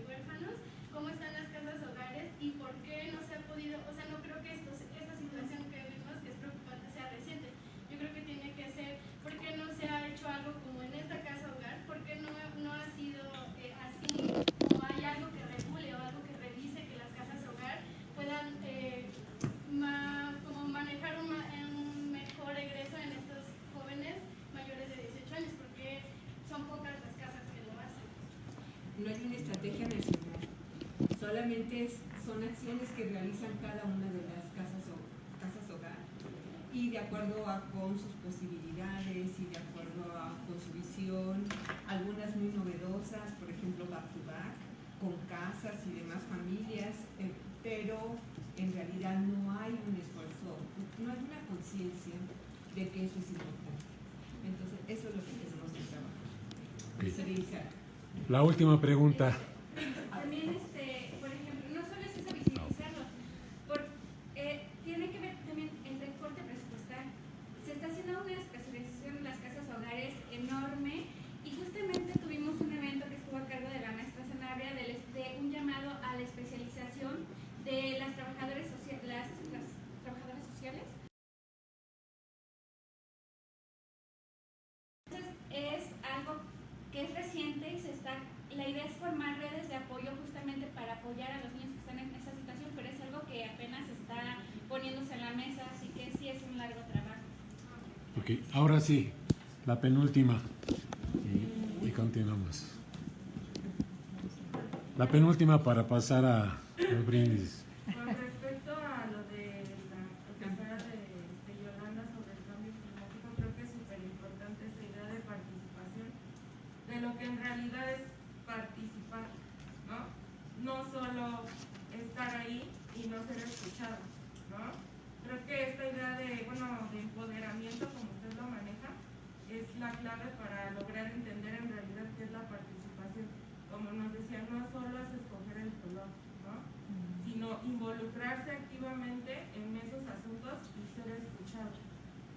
huérfanos? ¿Cómo están las casas hogares y por qué no se ha podido, o sea, no creo que esta situación que vimos, que es preocupante, sea reciente. Yo creo que tiene que ser, ¿por qué no se ha hecho algo como en esta casa hogar? ¿Por qué no ha sido así? ¿O hay algo que regule o algo que revise que las casas hogar puedan como manejar un mejor egreso en estos jóvenes mayores de 18 años? Porque son pocas las casas que lo hacen. No hay una estrategia nacional, solamente son acciones que realizan cada una de las casas hogar y de acuerdo con sus posibilidades y de acuerdo con su visión, algunas muy novedosas, por ejemplo back to back, con casas y demás familias, pero en realidad no hay un esfuerzo, no hay una conciencia de que eso es importante. Entonces, eso es lo que tenemos que trabajar. Okay. Sería Isaac. La última pregunta. También, por ejemplo, no solo es eso visibilizarlo, tiene que ver también el recorte presupuestal. Se está haciendo una especialización en las casas hogares enorme y justamente tuvimos un evento que estuvo a cargo de la maestra Sanabria de un llamado a la especialización de las trabajadoras sociales. Entonces, es algo que es reciente y la idea es formar redes de apoyo justamente para apoyar a los niños que están en esta situación, pero es algo que apenas está poniéndose en la mesa, así que sí es un largo trabajo. Ok, ahora sí, la penúltima. Y continuamos. La penúltima para pasar a los brindis. Con respecto a lo de la profesora de Yolanda sobre el cambio climático, creo que es súper importante esta idea de participación, de lo que en realidad es participar, ¿no? No solo estar ahí y no ser escuchado, ¿no? Creo que esta idea de empoderamiento, como usted lo maneja, es la clave para lograr entender en realidad qué es la participación. Como nos decía, no solo es escoger el color, ¿no? Sino involucrarse activamente en esos asuntos y ser escuchado.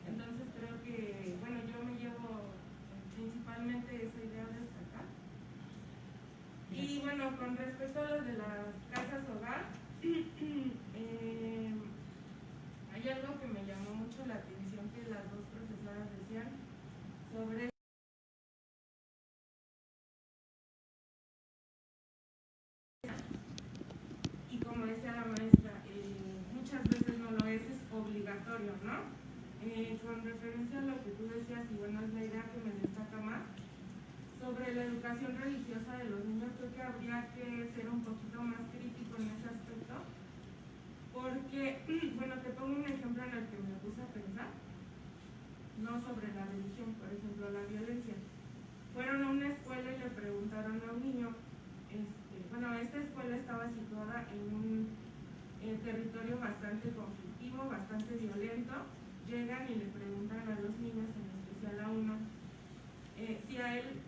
Entonces creo que, bueno, yo me llevo principalmente esa idea de destacar. Y bueno, con respecto a lo de las casas hogar, hay algo que me llamó mucho la atención que las dos profesoras decían sobre y como decía la maestra, muchas veces no lo es obligatorio, ¿no? Con referencia a lo que tú decías, y bueno, es la idea que me destaca más, sobre la educación religiosa de los niños, creo que habría que ser un poquito más crítico en ese aspecto, porque, bueno, te pongo un ejemplo en el que me puse a pensar, no sobre la religión, por ejemplo, la violencia. Fueron a una escuela y le preguntaron a un niño, esta escuela estaba situada en un territorio bastante conflictivo, bastante violento. Llegan y le preguntan a los niños, en especial a uno, si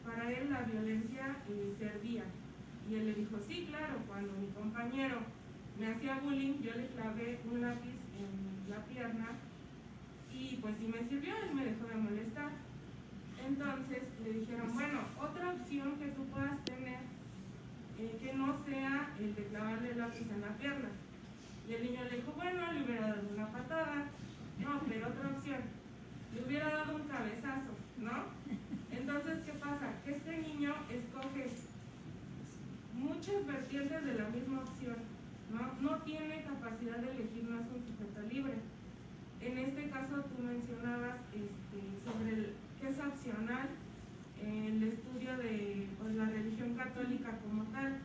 para él la violencia servía. Y él le dijo, sí, claro, cuando mi compañero me hacía bullying, yo le clavé un lápiz en la pierna y pues si me sirvió, él me dejó de molestar. Entonces le dijeron, bueno, otra opción que tú puedas tener, que no sea el de clavarle el lápiz en la pierna. Y el niño le dijo, bueno, le hubiera dado una patada, no, pero otra opción, le hubiera dado un cabezazo, ¿no? Entonces, ¿qué pasa? Que este niño escoge muchas vertientes de la misma opción, ¿no? No tiene capacidad de elegir, no es un sujeto libre. En este caso, tú mencionabas sobre qué es opcional el estudio de la religión católica como tal.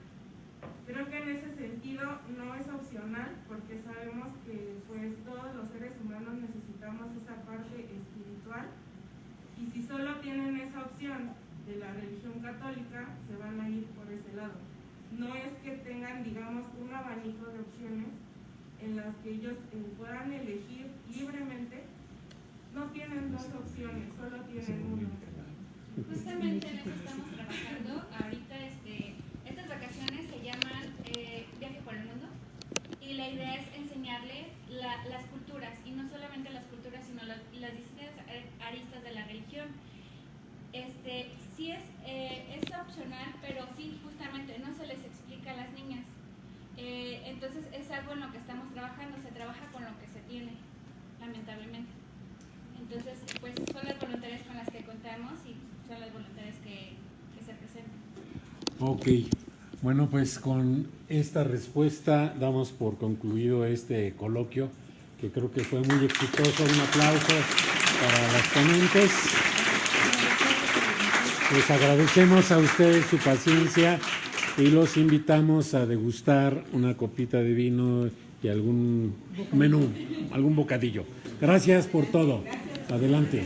Creo que en ese sentido no es opcional, porque sabemos que pues todos los seres humanos necesitamos esa parte espiritual, y si solo tienen esa opción de la religión católica, se van a ir por ese lado. No es que tengan, digamos, un abanico de opciones en las que ellos puedan elegir libremente, no tienen dos opciones, solo tienen una. Justamente en eso estamos trabajando. Ahorita estas vacaciones se llaman Viaje por el Mundo y la idea es enseñarle las culturas, y no solamente las culturas, sino las distintas aristas de la religión. Sí es opcional, pero sí, justamente no se les explica a las niñas. Entonces es algo en lo que estamos trabajando, se trabaja con lo que se tiene, lamentablemente. Entonces, pues son las voluntarias con las que contamos y son las voluntarias que se presentan. Ok, bueno, pues con esta respuesta damos por concluido este coloquio, que creo que fue muy exitoso. Un aplauso para las ponentes. Les agradecemos a ustedes su paciencia y los invitamos a degustar una copita de vino y algún menú, algún bocadillo. Gracias por todo. Adelante.